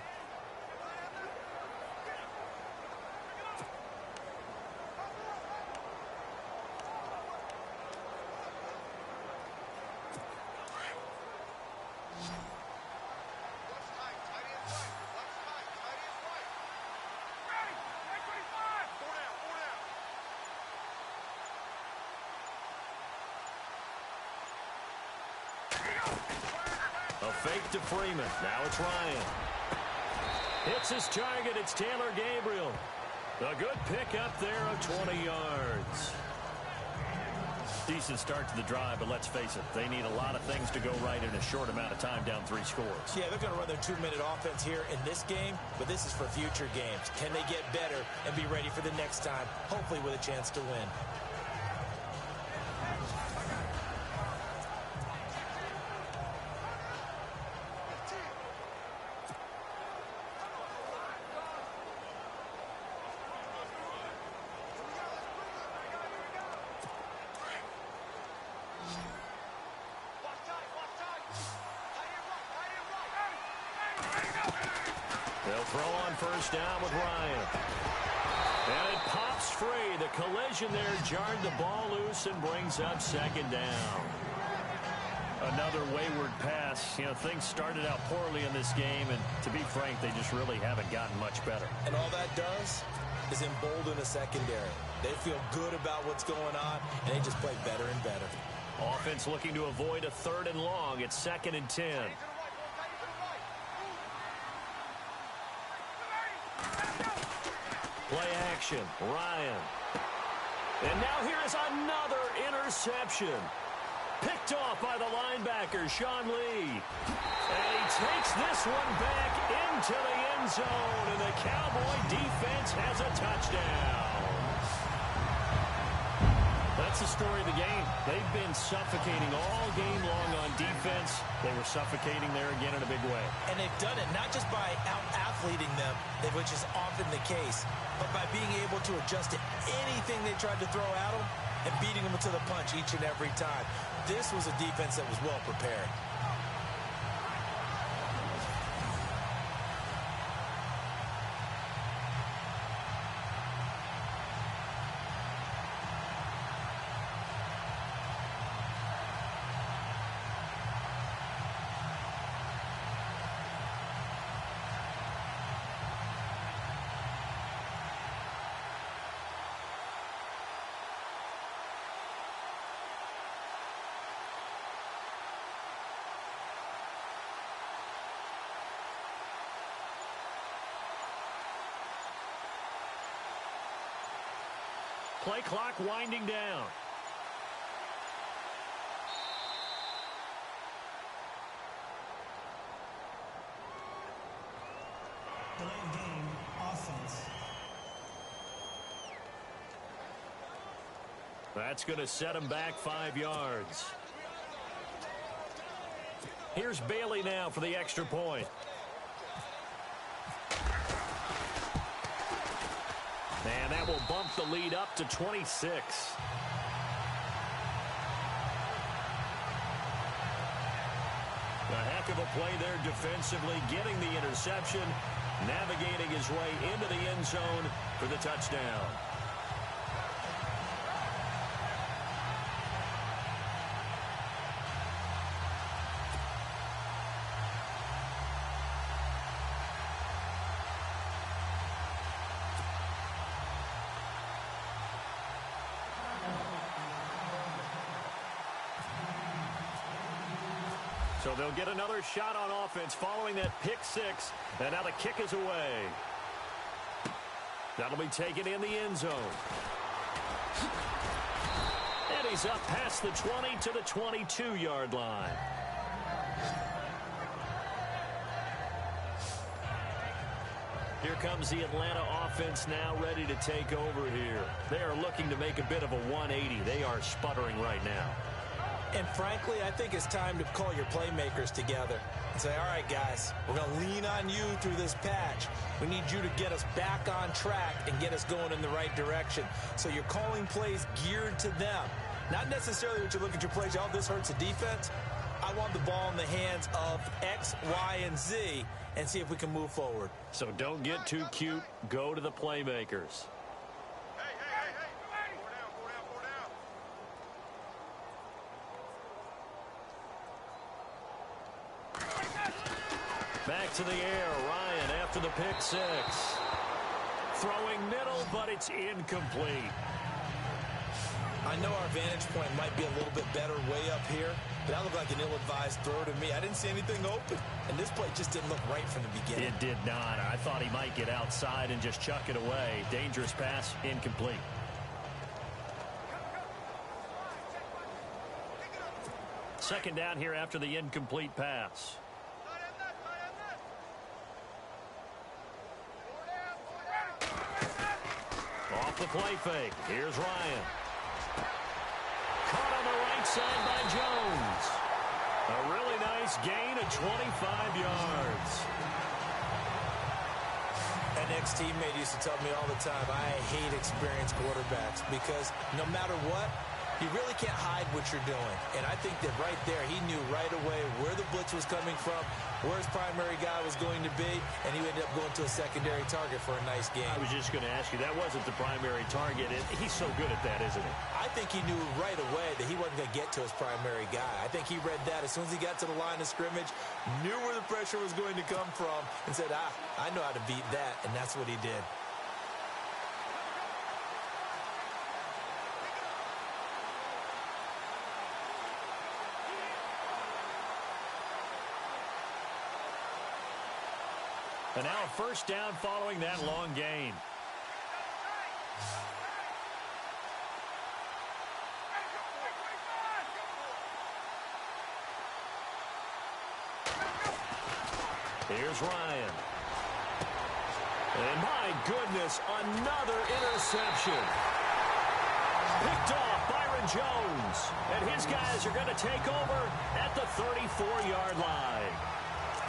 A fake to Freeman. Now it's Ryan. Hits his target. It's Taylor Gabriel. A good pick up there of 20 yards. Decent start to the drive, but let's face it, they need a lot of things to go right in a short amount of time, down 3 scores. Yeah, they're going to run their 2-minute offense here in this game, but this is for future games. Can they get better and be ready for the next time, hopefully with a chance to win? They'll throw on first down with Ryan. And it pops free. The collision there jarred the ball loose and brings up second down. Another wayward pass. You know, things started out poorly in this game, and to be frank, they just really haven't gotten much better. And all that does is embolden the secondary. They feel good about what's going on, and they just play better and better. Offense looking to avoid a 3rd and long. It's 2nd and 10. Play action. Ryan. And now here is another interception. Picked off by the linebacker, Sean Lee. And he takes this one back into the end zone, and the Cowboy defense has a touchdown. That's the story of the game. They've been suffocating all game long on defense. They were suffocating there again in a big way. And they've done it not just by out-athleting them, which is often the case, but by being able to adjust to anything they tried to throw at them and beating them to the punch each and every time. This was a defense that was well prepared. Play clock winding down. Delay of game, offense. That's going to set him back 5 yards. Here's Bailey now for the extra point. And that will bump the lead up to 26. A heck of a play there defensively, getting the interception, navigating his way into the end zone for the touchdown. So they'll get another shot on offense following that pick six. And now the kick is away. That'll be taken in the end zone. And he's up past the 20 to the 22-yard line. Here comes the Atlanta offense now ready to take over here. They are looking to make a bit of a 180. They are sputtering right now. And frankly, I think it's time to call your playmakers together and say, all right, guys, we're going to lean on you through this patch. We need you to get us back on track and get us going in the right direction. So you're calling plays geared to them. Not necessarily what you look at your plays, oh, this hurts the defense. I want the ball in the hands of X, Y, and Z and see if we can move forward. So don't get too cute. Go to the playmakers. Back to the air. Ryan after the pick six. Throwing middle, but it's incomplete. I know our vantage point might be a little bit better way up here, but that looked like an ill-advised throw to me. I didn't see anything open, and this play just didn't look right from the beginning. It did not. I thought he might get outside and just chuck it away. Dangerous pass, incomplete. Second down here after the incomplete pass. Off the play fake. Here's Ryan. Caught on the right side by Jones. A really nice gain of 25 yards. An ex-teammate used to tell me all the time, I hate experienced quarterbacks because no matter what, you really can't hide what you're doing. And I think that right there, he knew right away where the blitz was coming from, where his primary guy was going to be, and he ended up going to a secondary target for a nice game. I was just going to ask you, that wasn't the primary target. He's so good at that, isn't he? I think he knew right away that he wasn't going to get to his primary guy. I think he read that as soon as he got to the line of scrimmage, knew where the pressure was going to come from, and said, I know how to beat that, and that's what he did. And now a first down following that long gain. Here's Ryan. And my goodness, another interception. Picked off Byron Jones. And his guys are going to take over at the 34-yard line.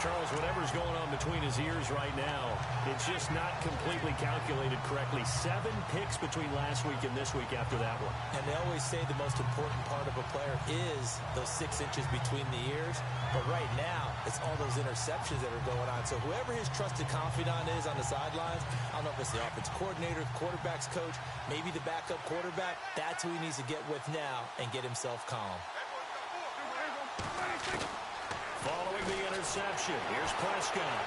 Charles, whatever's going on between his ears right now, it's just not completely calculated correctly. 7 picks between last week and this week after that one. And they always say the most important part of a player is those 6 inches between the ears. But right now, it's all those interceptions that are going on. So whoever his trusted confidant is on the sidelines, I don't know if it's the offense coordinator, quarterback's coach, maybe the backup quarterback, that's who he needs to get with now and get himself calm. Following the interception, here's Prescott.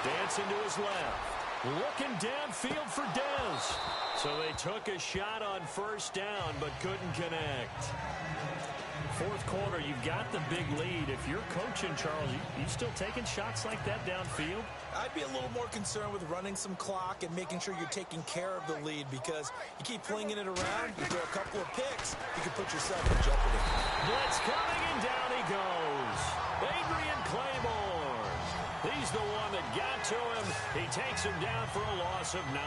Dancing to his left. Looking downfield for Dez. So they took a shot on first down, but couldn't connect. Fourth quarter, you've got the big lead. If you're coaching, Charles, you still taking shots like that downfield? I'd be a little more concerned with running some clock and making sure you're taking care of the lead, because you keep flinging it around, you throw a couple of picks, you can put yourself in jeopardy. Blitz coming, and down he goes. Adrian Claiborne. He's the one that got to him. He takes him down for a loss of 9.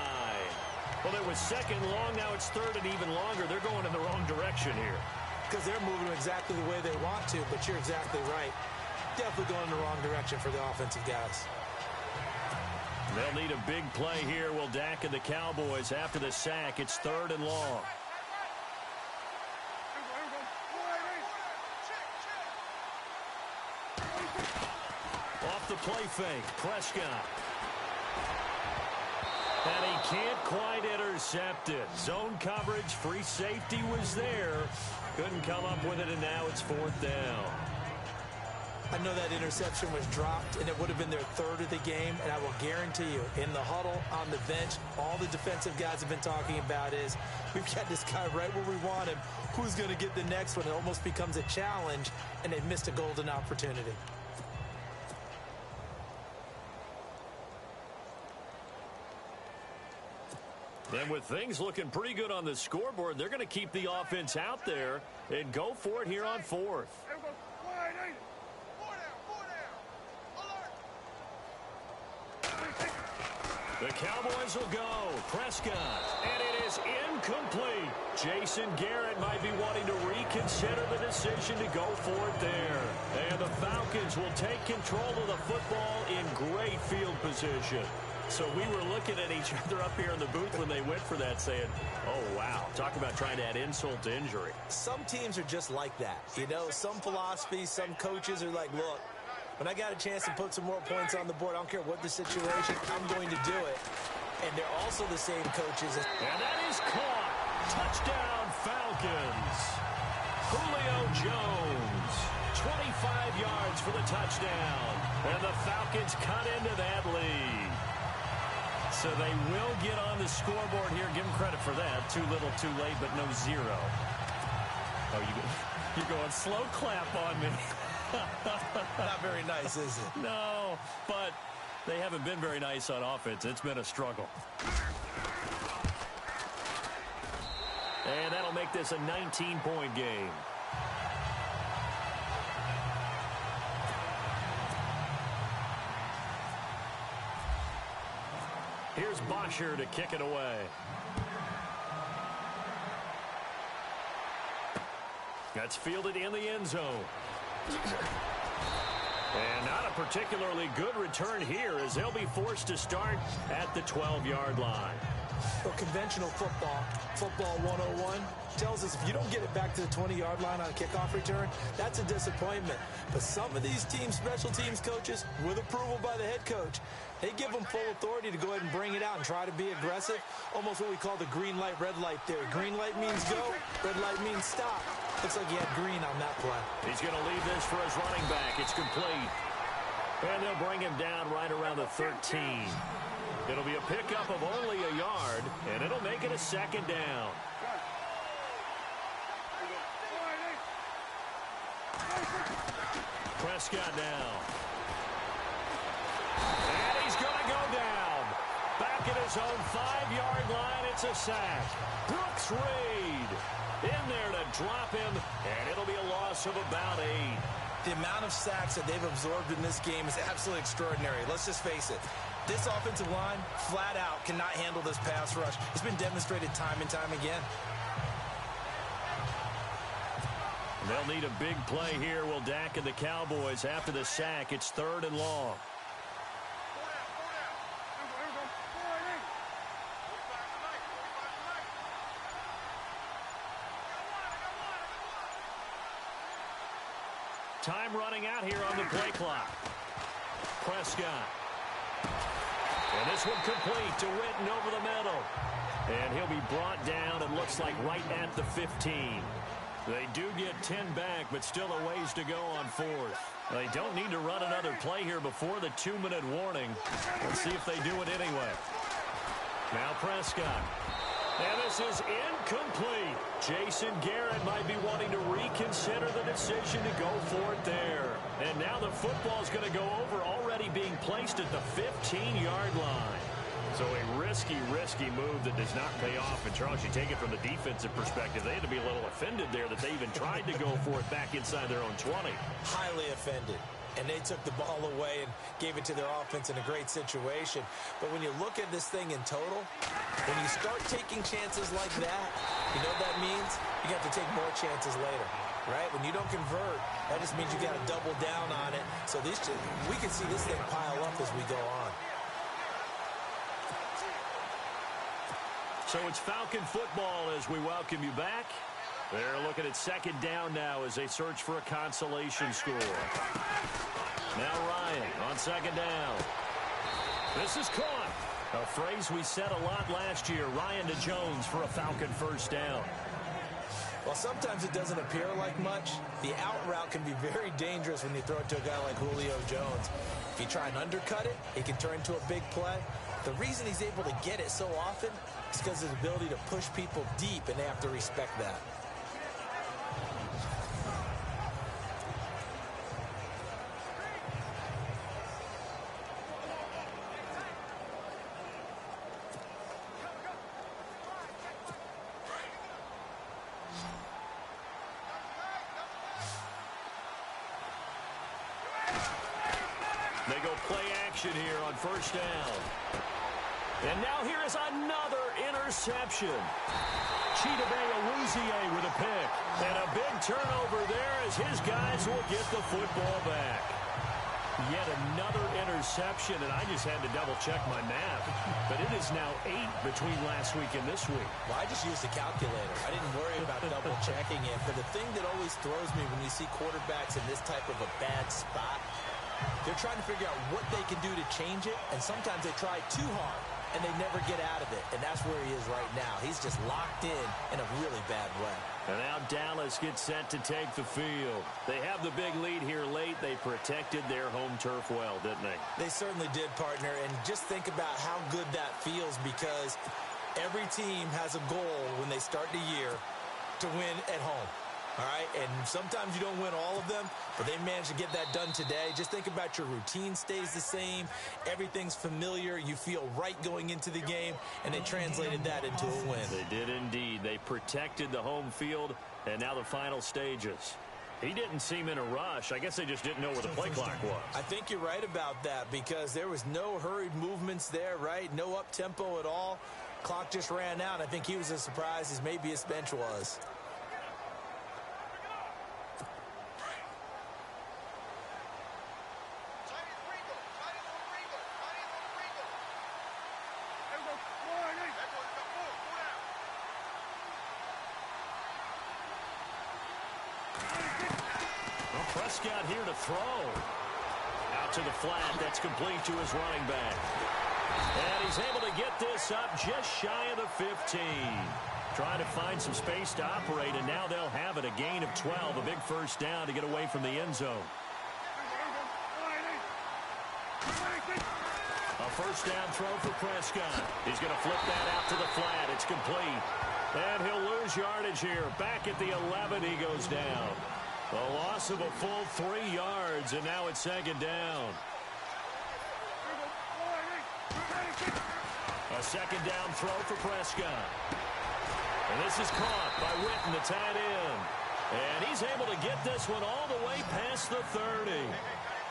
Well, it was second long. Now it's third and even longer. They're going in the wrong direction here. Because they're moving exactly the way they want to, but you're exactly right. Definitely going in the wrong direction for the offensive guys. They'll need a big play here. Will Dak and the Cowboys after the sack. It's third and long. Off the play fake, Prescott. And he can't quite intercept it. Zone coverage, free safety was there. Couldn't come up with it, and now it's fourth down. I know that interception was dropped, and it would have been their third of the game, and I will guarantee you, in the huddle, on the bench, all the defensive guys have been talking about is, we've got this guy right where we want him. Who's going to get the next one? It almost becomes a challenge, and they missed a golden opportunity. And with things looking pretty good on the scoreboard, they're going to keep the offense out there and go for it here on fourth. The Cowboys will go. Prescott. And it is incomplete. Jason Garrett might be wanting to reconsider the decision to go for it there. And the Falcons will take control of the football in great field position. So we were looking at each other up here in the booth when they went for that saying, oh, wow. Talk about trying to add insult to injury. Some teams are just like that. You know, some philosophies, some coaches are like, look, when I got a chance to put some more points on the board, I don't care what the situation, I'm going to do it. And they're also the same coaches. And that is caught. Touchdown, Falcons. Julio Jones, 25 yards for the touchdown. And the Falcons cut into that lead. So they will get on the scoreboard here. Give them credit for that. Too little, too late, but no zero. Oh, you're going slow clap on me. Not very nice, is it? No, but they haven't been very nice on offense. It's been a struggle. And that'll make this a 19-point game. Here's Bosher to kick it away. That's fielded in the end zone. And not a particularly good return here as they'll be forced to start at the 12-yard line. Well, conventional football 101, tells us if you don't get it back to the 20-yard line on a kickoff return, that's a disappointment. But some of these teams, special teams coaches, with approval by the head coach, they give them full authority to go ahead and bring it out and try to be aggressive. Almost what we call the green light, red light theory. Green light means go, red light means stop. Looks like he had green on that play. He's going to leave this for his running back. It's complete. And they'll bring him down right around the 13. It'll be a pickup of only a yard, and it'll make it a second down. Prescott now. And he's going to go down. Back at his own 5-yard line, it's a sack. Brooks Reed in there to drop him, and it'll be a loss of about 8. The amount of sacks that they've absorbed in this game is absolutely extraordinary. Let's just face it. This offensive line, flat out, cannot handle this pass rush. It's been demonstrated time and time again. They'll need a big play here, will Dak and the Cowboys. After the sack, it's 3rd and long. Time running out here on the play clock. Prescott. And this one complete to Witten over the middle. And he'll be brought down, it looks like, right at the 15. They do get 10 back, but still a ways to go on 4th. They don't need to run another play here before the 2-minute warning. Let's see if they do it anyway. Now Prescott. And this is incomplete. Jason Garrett might be wanting to reconsider the decision to go for it there. And now the football's going to go over, already being placed at the 15-yard line. So a risky move that does not pay off. And, Charles, you take it from the defensive perspective, they had to be a little offended there that they even tried to go for it back inside their own 20. Highly offended. And they took the ball away and gave it to their offense in a great situation. But when you look at this thing in total, when you start taking chances like that, you know what that means? You have to take more chances later, right? When you don't convert, that just means you got to double down on it. So we can see this thing pile up as we go on. So it's Falcon football as we welcome you back. They're looking at 2nd down now as they search for a consolation score. Now Ryan on 2nd down. This is caught. A phrase we said a lot last year. Ryan to Jones for a Falcon 1st down. Well, sometimes it doesn't appear like much. The out route can be very dangerous when you throw it to a guy like Julio Jones. If you try and undercut it, it can turn into a big play. The reason he's able to get it so often is because of his ability to push people deep, and they have to respect that. They go play action here on 1st down. And now here is another interception. Chidobe Awuzie with a pick. And a big turnover there as his guys will get the football back. Yet another interception, and I just had to double-check my math. But it is now 8 between last week and this week. Well, I just used the calculator. I didn't worry about double-checking it. But the thing that always throws me when you see quarterbacks in this type of a bad spot, they're trying to figure out what they can do to change it, and sometimes they try too hard, and they never get out of it. And that's where he is right now. He's just locked in a really bad way. And now Dallas gets set to take the field. They have the big lead here late. They protected their home turf well, didn't they? They certainly did, partner. And just think about how good that feels, because every team has a goal when they start the year to win at home. All right, and sometimes you don't win all of them, but they managed to get that done today. Just think about your routine stays the same. Everything's familiar. You feel right going into the game, and they translated that into a win. They did indeed. They protected the home field, and now the final stages. He didn't seem in a rush. I guess they just didn't know where the play clock was. I think you're right about that, because there was no hurried movements there, right? No up-tempo at all. Clock just ran out. I think he was as surprised as maybe his bench was. Prescott here to throw. Out to the flat. That's complete to his running back. And he's able to get this up just shy of the 15. Trying to find some space to operate, and now they'll have it. A gain of 12. A big first down to get away from the end zone. A first down throw for Prescott. He's going to flip that out to the flat. It's complete. And he'll lose yardage here. Back at the 11, he goes down. A loss of a full 3 yards, and now it's second down. A second down throw for Prescott. And this is caught by Witten, the tight end. And he's able to get this one all the way past the 30.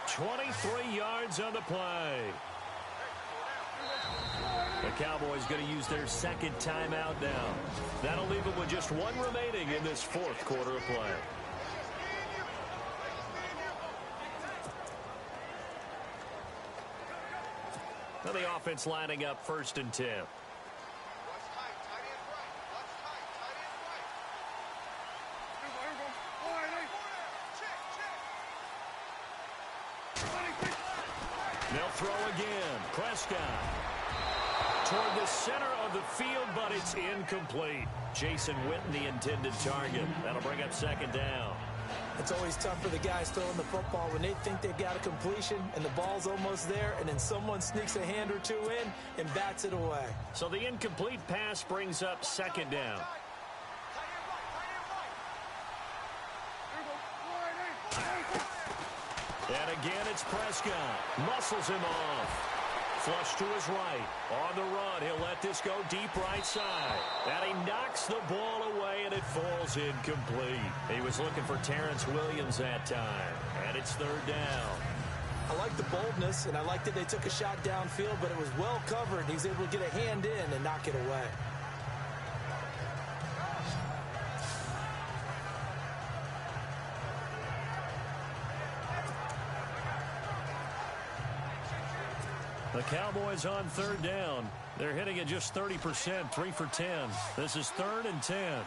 23 yards on the play. The Cowboys going to use their second timeout now. That'll leave them with just one remaining in this fourth quarter of play. Now the offense lining up 1st and 10. They'll throw again. Prescott toward the center of the field, but it's incomplete. Jason Witten, the intended target. That'll bring up second down. It's always tough for the guys throwing the football when they think they've got a completion and the ball's almost there, and then someone sneaks a hand or two in and bats it away. So the incomplete pass brings up second down. And again, it's Prescott. Muscles him off. Flush to his right. On the run, he'll let this go deep right side. And he knocks the ball away, and it falls incomplete. He was looking for Terrence Williams that time. And it's third down. I like the boldness, and I like that they took a shot downfield, but it was well covered. He's able to get a hand in and knock it away. The Cowboys on third down. They're hitting at just 30%, 3 for 10. This is 3rd and 10.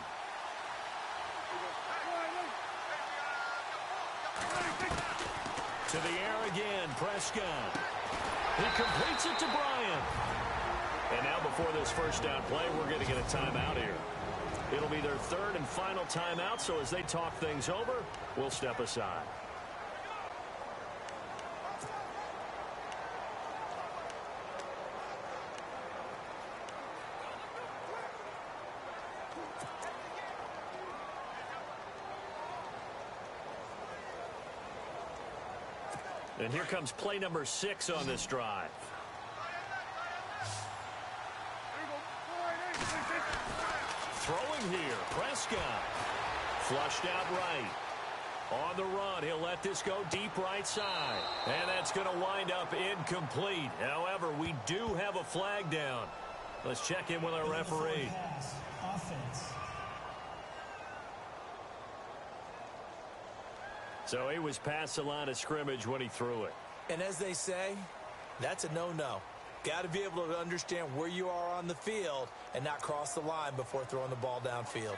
To the air again, Prescott. He completes it to Bryant. And now before this first down play, we're going to get a timeout here. It'll be their 3rd and final timeout, so as they talk things over, we'll step aside. And here comes play number 6 on this drive. Throwing here, Prescott. Flushed out right. On the run, he'll let this go deep right side. And that's going to wind up incomplete. However, we do have a flag down. Let's check in with our referee. Pass. Offense. So he was past the line of scrimmage when he threw it. And as they say, that's a no-no. Got to be able to understand where you are on the field and not cross the line before throwing the ball downfield.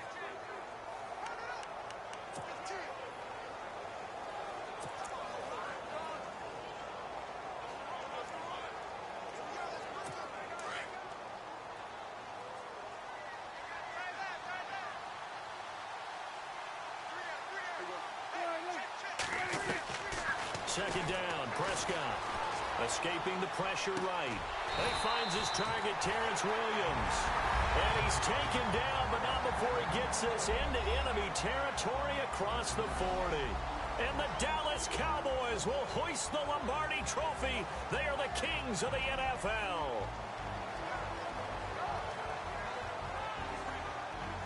Second down, Prescott. Escaping the pressure right. He finds his target, Terrence Williams. And he's taken down, but not before he gets this into enemy territory across the 40. And the Dallas Cowboys will hoist the Lombardi Trophy. They are the kings of the NFL.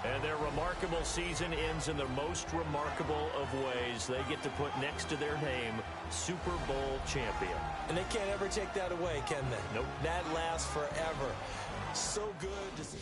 And their remarkable season ends in the most remarkable of ways. They get to put next to their name, Super Bowl champion. And they can't ever take that away, can they? Nope. That lasts forever. So good to see.